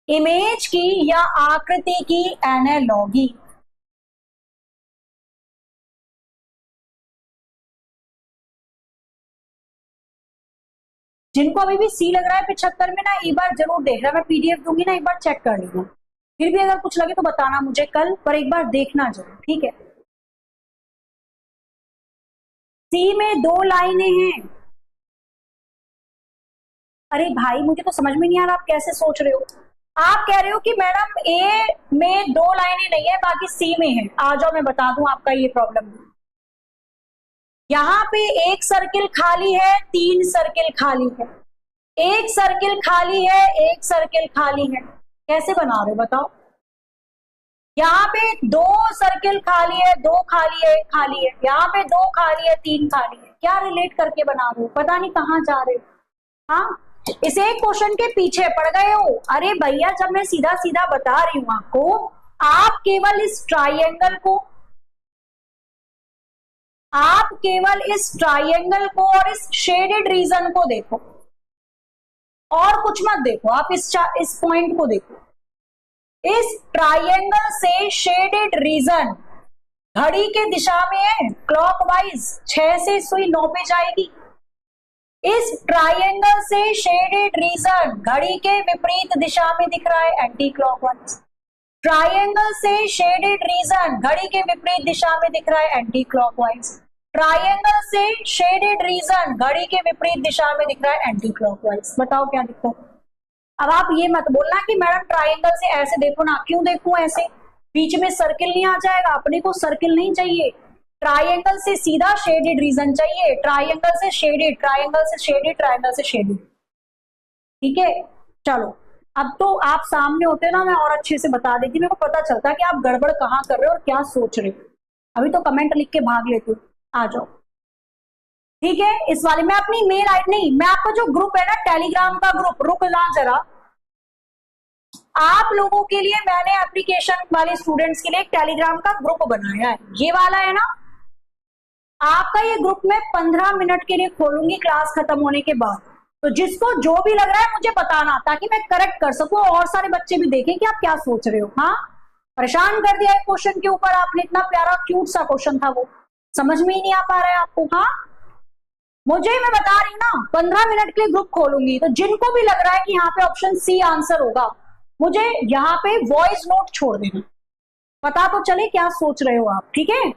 इमेज की या आकृति की एनालॉगी। जिनको अभी भी सी लग रहा है 75 में ना, एक बार जरूर देख रहा, मैं पीडीएफ दूंगी ना, एक बार चेक कर लेना, फिर भी अगर कुछ लगे तो बताना मुझे कल, पर एक बार देखना जरूर, ठीक है। सी में दो लाइनें हैं। अरे भाई मुझे तो समझ में नहीं आ रहा आप कैसे सोच रहे हो। आप कह रहे हो कि मैडम ए में दो लाइनें नहीं है बाकी सी में है, आ जाओ मैं बता दूं आपका ये प्रॉब्लम। यहाँ पे एक सर्किल खाली है, तीन सर्किल खाली है, एक सर्किल खाली है, एक सर्किल खाली है, कैसे बना रहे हो बताओ। यहाँ पे दो सर्किल खाली है, दो खाली है, एक खाली है, यहाँ पे दो खाली है, तीन खाली है, क्या रिलेट करके बना रहे हो, पता नहीं कहाँ जा रहे हो। हाँ, इस एक क्वेश्चन के पीछे पड़ गए हो। अरे भैया जब मैं सीधा सीधा बता रही हूं आपको, आप केवल इस ट्राइंगल को, आप केवल इस ट्राइंगल को और इस शेडेड रीजन को देखो, और कुछ मत देखो, आप इस पॉइंट को देखो। इस ट्राइंगल से शेडेड रीजन घड़ी के दिशा में है, क्लॉकवाइज 6 से सुई 9 पे जाएगी। इस ट्राइंगल से शेडेड रीजन घड़ी के विपरीत दिशा में दिख रहा है, एंटी क्लॉकवाइज। ट्राइंगल से शेडेड रीजन घड़ी के विपरीत दिशा में दिख रहा है, एंटी क्लॉकवाइज। ट्राइंगल से शेडेड रीजन घड़ी के विपरीत दिशा में दिख रहा है, एंटी क्लॉकवाइज। बताओ क्या दिक्कत है। अब आप ये मत बोलना कि मैडम ट्राइंगल से ऐसे देखो ना, क्यों देखूं ऐसे, बीच में सर्किल नहीं आ जाएगा, अपने को सर्किल नहीं चाहिए, ट्राइंगल से सीधा शेडेड रीजन चाहिए, ट्राइंगल से शेडेड, ट्राइंगल से शेडेड, ट्राइंगल से शेडेड, ठीक है। चलो अब तो आप सामने होते ना, मैं और अच्छे से बता देती, मेरे को पता चलता कि आप गड़बड़ कहाँ कर रहे हो और क्या सोच रहे हो। अभी तो कमेंट लिख के भाग लेते हो, आ जाओ, ठीक है। इस वाले में अपनी मेल आईडी नहीं, मैं आपका जो ग्रुप है ना टेलीग्राम का ग्रुप, रुक जा जरा, आप लोगों के लिए मैंने एप्लीकेशन वाले स्टूडेंट्स के लिए एक टेलीग्राम का ग्रुप बनाया है, ये वाला है ना। आपका ये ग्रुप मैं 15 मिनट के लिए खोलूंगी क्लास खत्म होने के बाद, तो जिसको जो भी लग रहा है मुझे बताना, ताकि मैं करेक्ट कर सकूं और सारे बच्चे भी देखें कि आप क्या सोच रहे हो। हाँ, परेशान कर दिया है क्वेश्चन के ऊपर आपने, इतना प्यारा क्यूट सा क्वेश्चन था, वो समझ में ही नहीं आ पा रहा है आपको। हाँ मुझे, मैं बता रही हूँ ना, 15 मिनट के लिए ग्रुप खोलूंगी, तो जिनको भी लग रहा है कि यहाँ पे ऑप्शन सी आंसर होगा, मुझे यहाँ पे वॉइस नोट छोड़ देना, पता तो चले क्या सोच रहे हो आप, ठीक है।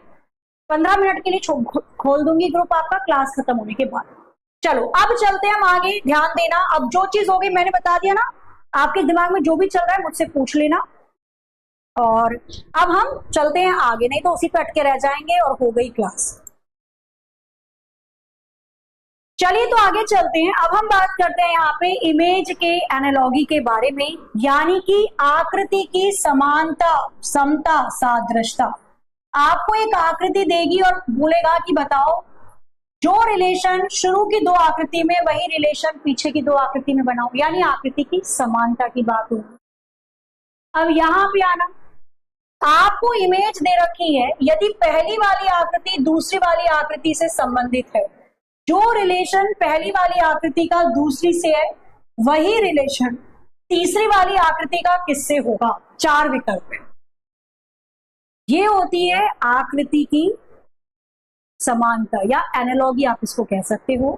15 मिनट के लिए खोल दूंगी ग्रुप आपका क्लास खत्म होने के बाद। चलो अब चलते हैं हम आगे, ध्यान देना। अब जो चीज होगी मैंने बता दिया ना, आपके दिमाग में जो भी चल रहा है मुझसे पूछ लेना, और अब हम चलते हैं आगे, नहीं तो उसी पे अटके रह जाएंगे और हो गई क्लास। चलिए तो आगे चलते हैं। अब हम बात करते हैं यहाँ पे इमेज के एनालॉगी के बारे में, यानी कि आकृति की समानता, समता, सादृश्यता। आपको एक आकृति देगी और बोलेगा कि बताओ जो रिलेशन शुरू की दो आकृति में वही रिलेशन पीछे की दो आकृति में बनाओ, यानी आकृति की समानता की बात होगी। अब यहां पे आना, आपको इमेज दे रखी है, यदि पहली वाली आकृति दूसरी वाली आकृति से संबंधित है, जो रिलेशन पहली वाली आकृति का दूसरी से है वही रिलेशन तीसरी वाली आकृति का किससे होगा। 4 विकल्प है, ये होती है आकृति की समानता या एनालॉगी आप इसको कह सकते हो।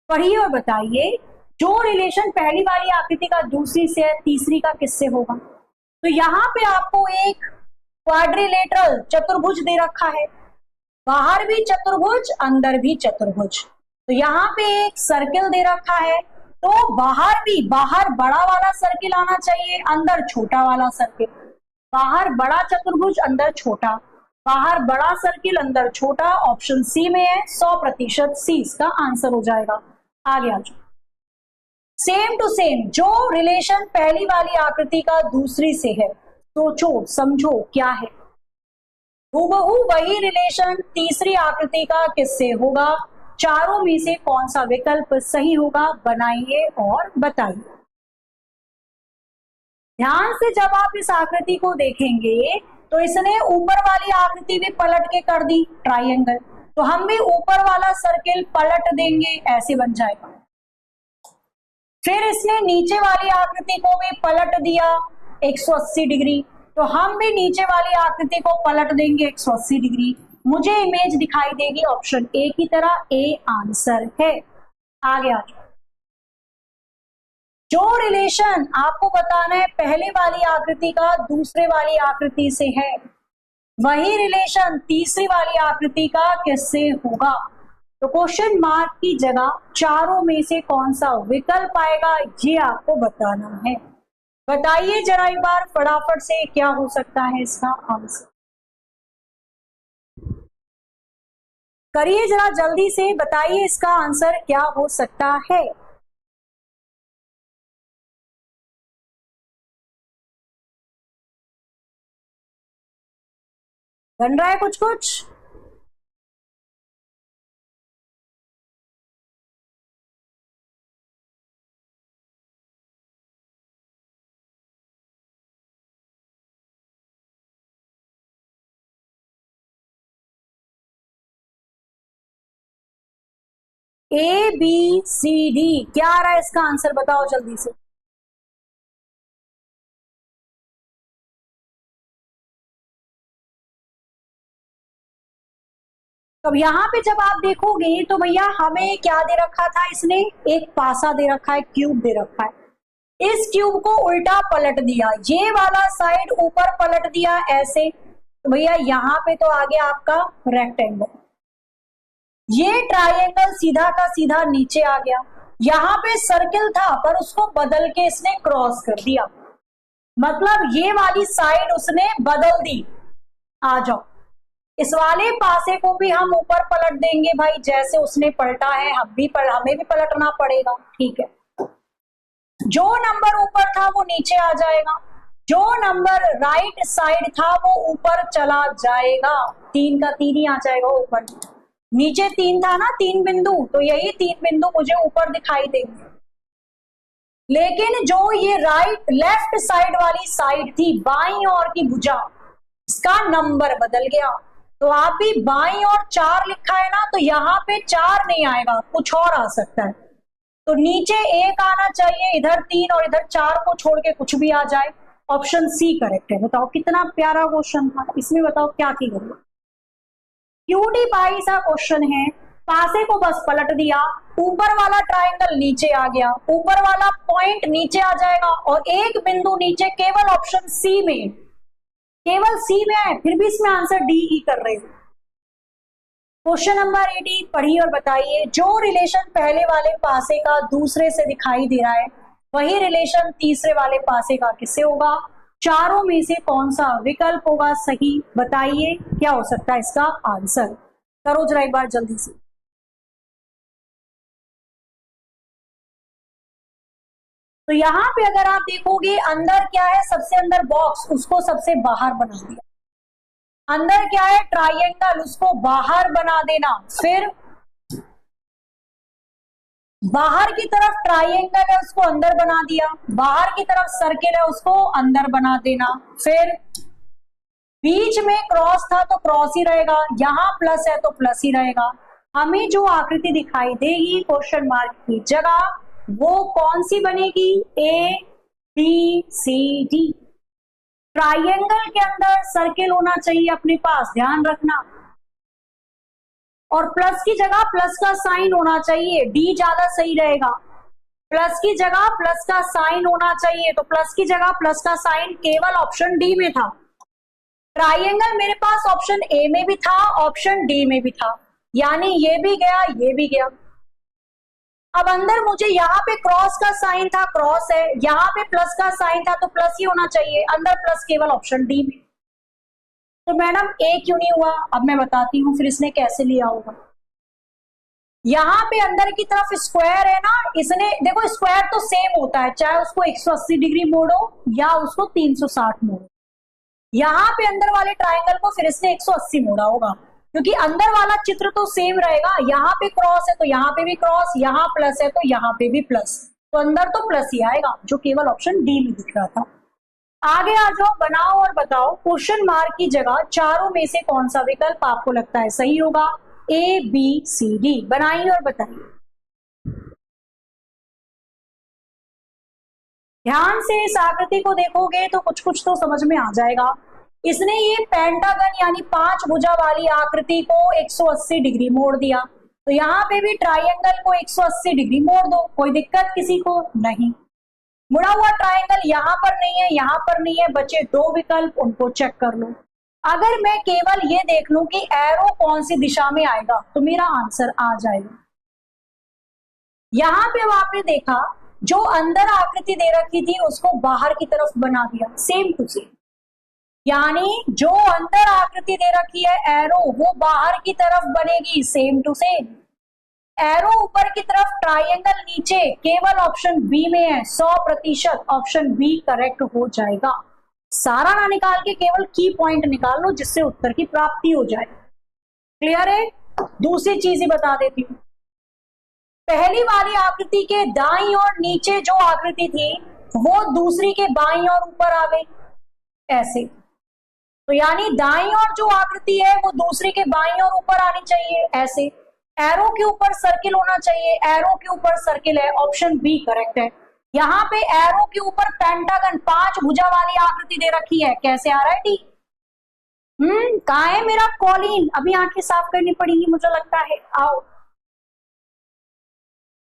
पढ़िए और बताइए, जो रिलेशन पहली वाली आकृति का दूसरी से है तीसरी का किससे होगा। तो यहां पे आपको एक क्वाड्रिलेटरल चतुर्भुज दे रखा है, बाहर भी चतुर्भुज अंदर भी चतुर्भुज। तो यहाँ पे एक सर्किल दे रखा है, तो बाहर बड़ा वाला सर्किल आना चाहिए, अंदर छोटा वाला सर्किल। बाहर बड़ा चतुर्भुज अंदर छोटा, बाहर बड़ा सर्किल अंदर छोटा, ऑप्शन सी में है। 100% सी इसका आंसर हो जाएगा। आगे आ जाओ, सेम टू सेम, जो रिलेशन पहली वाली आकृति का दूसरी से है, सोचो समझो क्या है। हूबहू वही रिलेशन तीसरी आकृति का किससे होगा। चारों में से कौन सा विकल्प सही होगा, बनाइए और बताइए। ध्यान से जब आप इस आकृति को देखेंगे तो इसने ऊपर वाली आकृति भी पलट के कर दी ट्राइंगल, तो हम भी ऊपर वाला सर्किल पलट देंगे, ऐसे बन जाएगा। फिर इसने नीचे वाली आकृति को भी पलट दिया 180 डिग्री, तो हम भी नीचे वाली आकृति को पलट देंगे 180 डिग्री। मुझे इमेज दिखाई देगी ऑप्शन ए की तरह, ए आंसर है। आगे आ जाओ, जो रिलेशन आपको बताना है पहले वाली आकृति का दूसरे वाली आकृति से है, वही रिलेशन तीसरी वाली आकृति का किससे होगा। तो क्वेश्चन मार्क की जगह चारों में से कौन सा विकल्प आएगा, ये आपको बताना है। बताइए जरा एक बार फटाफट से, क्या हो सकता है इसका आंसर। करिए जरा जल्दी से, बताइए इसका आंसर क्या हो सकता है। बन रहा है कुछ कुछ। ए बी सी डी, क्या आ रहा है इसका आंसर, बताओ जल्दी से। अब यहाँ पे जब आप देखोगे तो भैया हमें क्या दे रखा था, इसने एक पासा दे रखा है, क्यूब दे रखा है। इस क्यूब को उल्टा पलट दिया, ये वाला साइड ऊपर पलट दिया ऐसे, तो भैया यहाँ पे तो आ गया आपका रेक्टेंगल। ये ट्राइंगल सीधा का सीधा नीचे आ गया। यहाँ पे सर्किल था पर उसको बदल के इसने क्रॉस कर दिया, मतलब ये वाली साइड उसने बदल दी। आ जाओ, इस वाले पासे को भी हम ऊपर पलट देंगे भाई, जैसे उसने पलटा है हमें भी पलटना पड़ेगा, ठीक है। जो नंबर ऊपर था वो नीचे आ जाएगा, जो नंबर राइट साइड था वो ऊपर चला जाएगा। 3 का 3 ही आ जाएगा ऊपर, नीचे 3 था ना 3 बिंदु, तो यही 3 बिंदु मुझे ऊपर दिखाई देंगे। लेकिन जो ये राइट लेफ्ट साइड वाली साइड थी, बाईं ओर की भुजा, इसका नंबर बदल गया। तो आप भी बाईं ओर 4 लिखा है ना, तो यहाँ पे 4 नहीं आएगा, कुछ और आ सकता है। तो नीचे 1 आना चाहिए, इधर 3 और इधर 4 को छोड़ के कुछ भी आ जाए। ऑप्शन सी करेक्ट है। बताओ कितना प्यारा क्वेश्चन था, इसमें बताओ क्या की गई। क्यूटी पाई सा क्वेश्चन है, पासे को बस पलट दिया, ऊपर वाला ट्राइंगल नीचे आ गया, ऊपर वाला पॉइंट नीचे आ जाएगा और एक बिंदु नीचे, केवल ऑप्शन सी में, केवल सी में है, फिर भी इसमें आंसर डी ही कर रहे हो। क्वेश्चन नंबर 18 पढ़िए और बताइए, जो रिलेशन पहले वाले पासे का दूसरे से दिखाई दे रहा है, वही रिलेशन तीसरे वाले पासे का किससे होगा। चारों में से कौन सा विकल्प होगा सही, बताइए क्या हो सकता है इसका आंसर। करो जरा एक बार जल्दी से। तो यहाँ पे अगर आप देखोगे अंदर क्या है, सबसे अंदर बॉक्स, उसको सबसे बाहर बना दिया। अंदर क्या है, ट्राइंगल, उसको बाहर बना देना। फिर बाहर की तरफ ट्राइंगल है उसको अंदर बना दिया, बाहर की तरफ सर्किल है उसको अंदर बना देना, फिर बीच में क्रॉस था तो क्रॉस ही रहेगा, यहां प्लस है तो प्लस ही रहेगा। हमें जो आकृति दिखाई देगी क्वेश्चन मार्क की जगह वो कौन सी बनेगी? A B C D. Triangle के अंदर सर्किल होना चाहिए अपने पास, ध्यान रखना, और प्लस की जगह प्लस का साइन होना चाहिए, डी ज्यादा सही रहेगा। प्लस की जगह प्लस का साइन होना चाहिए, तो प्लस की जगह प्लस का साइन केवल ऑप्शन डी में था। ट्राइंगल मेरे पास ऑप्शन ए में भी था, ऑप्शन डी में भी था, यानी ये भी गया ये भी गया। अब अंदर मुझे यहाँ पे क्रॉस का साइन था, क्रॉस है, यहाँ पे प्लस का साइन था तो प्लस ही होना चाहिए, अंदर प्लस केवल ऑप्शन डी में। तो मैडम ए क्यों नहीं हुआ? अब मैं बताती हूँ फिर इसने कैसे लिया होगा। यहाँ पे अंदर की तरफ स्क्वायर है ना, इसने देखो स्क्वायर तो सेम होता है चाहे उसको 180 डिग्री मोड़ो या उसको 360 मोड़ो। यहाँ पे अंदर वाले ट्राइंगल को फिर इसने 180 मोड़ा होगा, क्योंकि अंदर वाला चित्र तो सेम रहेगा। यहाँ पे क्रॉस है तो यहाँ पे भी क्रॉस, यहाँ प्लस है तो यहाँ पे भी प्लस, तो अंदर तो प्लस ही आएगा, जो केवल ऑप्शन डी में दिख रहा था। आगे आ जाओ, बनाओ और बताओ क्वेश्चन मार्क की जगह चारों में से कौन सा विकल्प आपको लगता है सही होगा? A B C D. बनाइए और बताइए। ध्यान से इस आकृति को देखोगे तो कुछ कुछ तो समझ में आ जाएगा। इसने ये पेंटागन यानी 5 भुजा वाली आकृति को 180 डिग्री मोड़ दिया, तो यहाँ पे भी ट्राइंगल को 180 डिग्री मोड़ दो, कोई दिक्कत किसी को नहीं। मुड़ा हुआ ट्राइंगल यहाँ पर नहीं है, यहाँ पर नहीं है, बचे 2 विकल्प, उनको चेक कर लो। अगर मैं केवल ये देख लूं कि एरो कौन सी दिशा में आएगा तो मेरा आंसर आ जाएगा। यहां पे अब आपने देखा जो अंदर आकृति दे रखी थी उसको बाहर की तरफ बना दिया, सेम टू सेम, यानी जो अंदर आकृति दे रखी है एरो वो बाहर की तरफ बनेगी, सेम टू सेम। एरो ऊपर की तरफ, ट्राइंगल नीचे, केवल ऑप्शन बी में है, 100% ऑप्शन बी करेक्ट हो जाएगा। सारा ना निकाल के केवल की पॉइंट निकाल लो जिससे उत्तर की प्राप्ति हो जाए। क्लियर है? दूसरी चीज ही बता देती हूँ। पहली वाली आकृति के दाईं और नीचे जो आकृति थी वो दूसरी के बाईं और ऊपर आ गई, ऐसे। तो यानी दाईं और जो आकृति है वो दूसरे के बाईं और ऊपर आनी चाहिए, ऐसे। एरो के ऊपर सर्किल होना चाहिए, एरो के ऊपर सर्किल है, ऑप्शन बी करेक्ट है। यहाँ पे एरो के ऊपर पेंटागन 5 भुजा वाली आकृति दे रखी है, कैसे आ रहा है टी? कहाँ है मेरा कॉलिन? अभी आंखें साफ करनी पड़ेगी मुझे लगता है, आओ।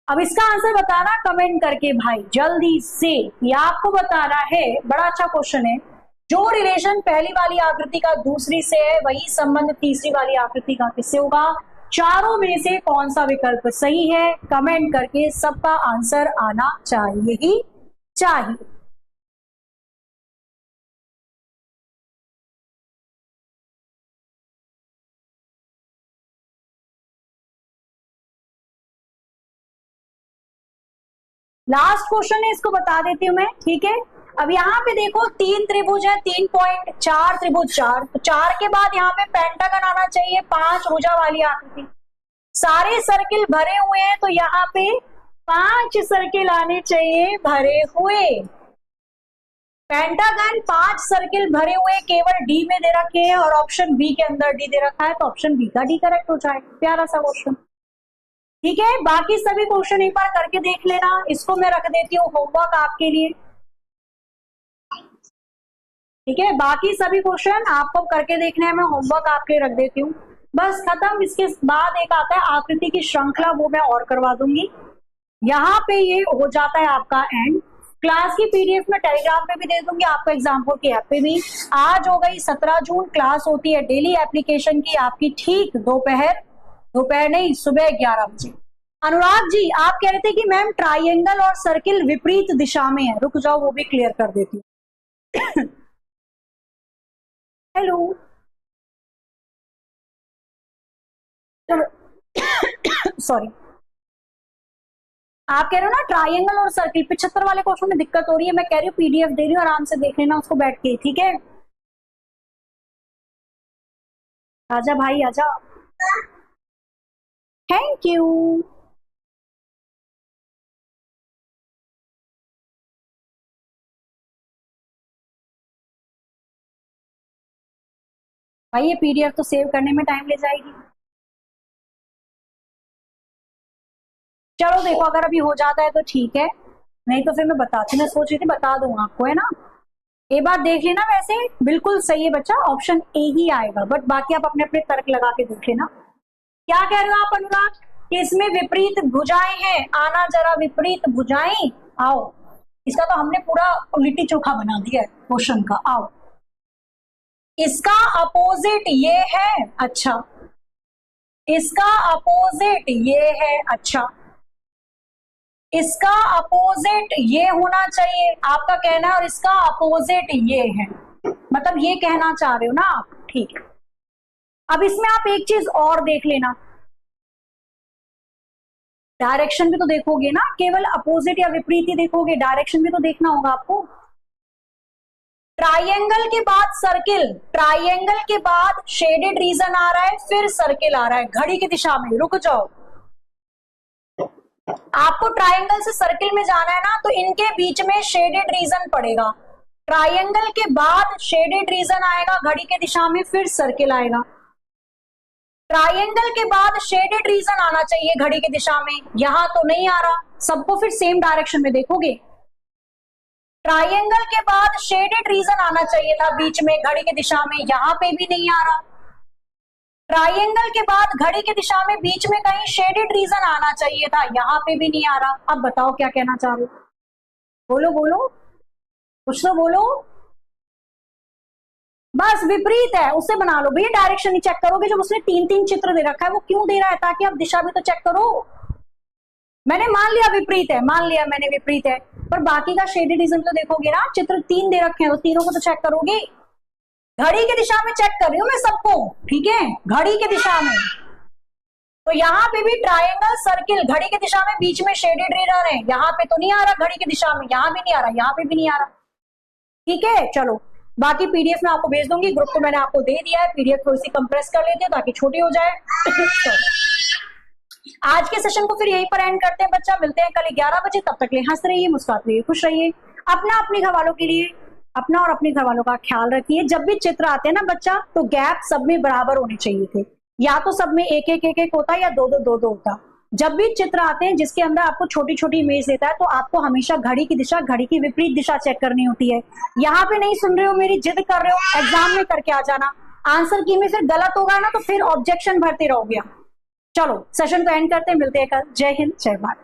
अब इसका आंसर बताना कमेंट करके भाई जल्दी से, ये आपको बताना है। बड़ा अच्छा क्वेश्चन है। जो रिलेशन पहली वाली आकृति का दूसरी से है वही संबंध तीसरी वाली आकृति का किससे होगा? चारों में से कौन सा विकल्प सही है? कमेंट करके सबका आंसर आना चाहिए ही चाहिए। लास्ट क्वेश्चन है, इसको बता देती हूं मैं, ठीक है। अब यहाँ पे देखो 3 त्रिभुज है, 3 पॉइंट, 4 त्रिभुज 4, तो 4 के बाद यहाँ पे पेंटागन आना चाहिए, 5 भुजा वाली आकृति। सारे सर्किल भरे हुए हैं तो यहाँ पे 5 सर्किल आने चाहिए भरे हुए। पेंटागन 5 सर्किल भरे हुए केवल डी में दे रखे हैं और ऑप्शन बी के अंदर डी दे रखा है, तो ऑप्शन बी का डी करेक्ट हो जाएगा। प्यारा सा क्वेश्चन, ठीक है। बाकी सभी क्वेश्चन एक बार करके देख लेना, इसको मैं रख देती हूँ होमवर्क आपके लिए, ठीक है। बाकी सभी क्वेश्चन आपको करके देखने हैं, मैं होमवर्क आपके रख देती हूँ। बस खत्म। इसके बाद एक आता है आकृति की श्रृंखला, वो मैं और करवा दूंगी। यहाँ पे ये हो जाता है आपका एंड। क्लास की पीडीएफ में टेलीग्राम पे भी दे दूंगी, आपको एग्जाम्पल की ऐप पे भी। आज हो गई 17 जून, क्लास होती है डेली एप्लीकेशन की आपकी ठीक दोपहर नहीं, सुबह 11 बजे। अनुराग जी आप कह रहे थे कि मैम ट्राइंगल और सर्किल विपरीत दिशा में है, रुक जाओ वो भी क्लियर कर देती हूँ। हेलो, सॉरी, आप कह रहे हो ना ट्राइंगल और सर्किल 75 वाले क्वेश्चन में दिक्कत हो रही है, मैं कह रही हूँ पीडीएफ दे रही हूँ, आराम से देख लेना उसको बैठ के, ठीक है। आजा भाई आजा, थैंक यू। भाई ये पीडीएफ तो सेव करने में टाइम ले जाएगी। चलो देखो, अगर अभी हो जाता है तो ठीक है, नहीं तो फिर मैं बताती, मैं सोच रही थी बता दूं आपको, है ना। एक बार देख लेना, वैसे बिल्कुल सही है बच्चा, ऑप्शन ए ही आएगा, बट बाकी आप अपने अपने तर्क लगा के देख लेना। क्या कह रहे हो आप अनुराग कि इसमें विपरीत भुजाएं हैं? आना जरा, विपरीत भुजाएं, आओ। इसका तो हमने पूरा लिट्टी चोखा बना दिया है क्वेश्चन का। आओ, इसका अपोजिट ये है, अच्छा, इसका अपोजिट ये है, अच्छा, इसका अपोजिट ये होना चाहिए, आपका कहना है, और इसका अपोजिट ये है, मतलब ये कहना चाह रहे हो ना आप, ठीक है। अब इसमें आप एक चीज और देख लेना, डायरेक्शन भी तो देखोगे ना, केवल अपोजिट या विपरीत ही देखोगे, डायरेक्शन भी तो देखना होगा आपको। ट्राइंगल के बाद सर्किल, ट्राइंगल के बाद शेडेड रीजन आ रहा है, फिर सर्किल आ रहा है घड़ी की दिशा में। रुक जाओ, आपको ट्राइंगल से सर्किल में जाना है ना, तो इनके बीच में शेडेड रीजन पड़ेगा। ट्राइंगल के बाद शेडेड रीजन आएगा घड़ी के दिशा में, फिर सर्किल आएगा। ट्राइंगल के बाद शेडेड रीजन आना चाहिए घड़ी की दिशा में, यहां तो नहीं आ रहा, सबको फिर सेम डायरेक्शन में देखोगे। ट्राइंगल के बाद शेडेड रीजन आना चाहिए था बीच में घड़ी की दिशा में, यहां पे भी नहीं आ रहा। ट्राइंगल के बाद घड़ी की दिशा में बीच में कहीं शेडेड रीजन आना चाहिए था, यहां पे भी नहीं आ रहा। अब बताओ क्या कहना चाह रहे हो, बोलो बोलो, कुछ तो बोलो। बस विपरीत है, उससे बना लो भैया, डायरेक्शन नहीं चेक करोगे, जब उसने तीन तीन चित्र दे रखा है वो क्यों दे रहा है, ताकि आप दिशा भी तो चेक करो। मैंने मान लिया विपरीत है, मान लिया मैंने विपरीत है, पर बाकी का शेडेड रीजन तो देखोगे ना, चित्र तीन दे रखे हैं, उस तीनों को तो चेक करोगे। घड़ी की दिशा में चेक कर रही हूं मैं सबको, ठीक है, घड़ी की दिशा में। तो यहाँ पे भी ट्राइंगल सर्किल घड़ी की दिशा में बीच में शेडेड रीजन है, यहाँ पे तो नहीं आ रहा घड़ी की दिशा में, यहाँ भी नहीं आ रहा, यहाँ पे भी नहीं आ रहा, ठीक है। चलो बाकी पीडीएफ में आपको भेज दूंगी, ग्रुप तो मैंने आपको दे दिया है, पीडीएफ थोड़ी सी कंप्रेस कर लेते हैं ताकि छोटी हो जाए। आज के सेशन को फिर यहीं पर एंड करते हैं बच्चा, मिलते हैं कल 11 बजे, तब तक ले हंस रहिए, मुस्कुराते रहिए, खुश रहिए, अपना अपने घर वालों के लिए, अपना और अपने घर वालों का ख्याल रखिए। जब भी चित्र आते हैं ना बच्चा, तो गैप सब में बराबर होने चाहिए थे, या तो सब में एक एक एक एक होता या दो दो दो दो होता। जब भी चित्र आते हैं जिसके अंदर आपको छोटी छोटी इमेज देता है, तो आपको हमेशा घड़ी की दिशा, घड़ी की विपरीत दिशा चेक करनी होती है। यहाँ पे नहीं सुन रहे हो मेरी, जिद कर रहे हो, एग्जाम में करके आ जाना, आंसर की में फिर गलत होगा ना, तो फिर ऑब्जेक्शन भरते रहोगे। चलो सेशन को एंड करते हैं, मिलते हैं कल। जय हिंद, जय भारत।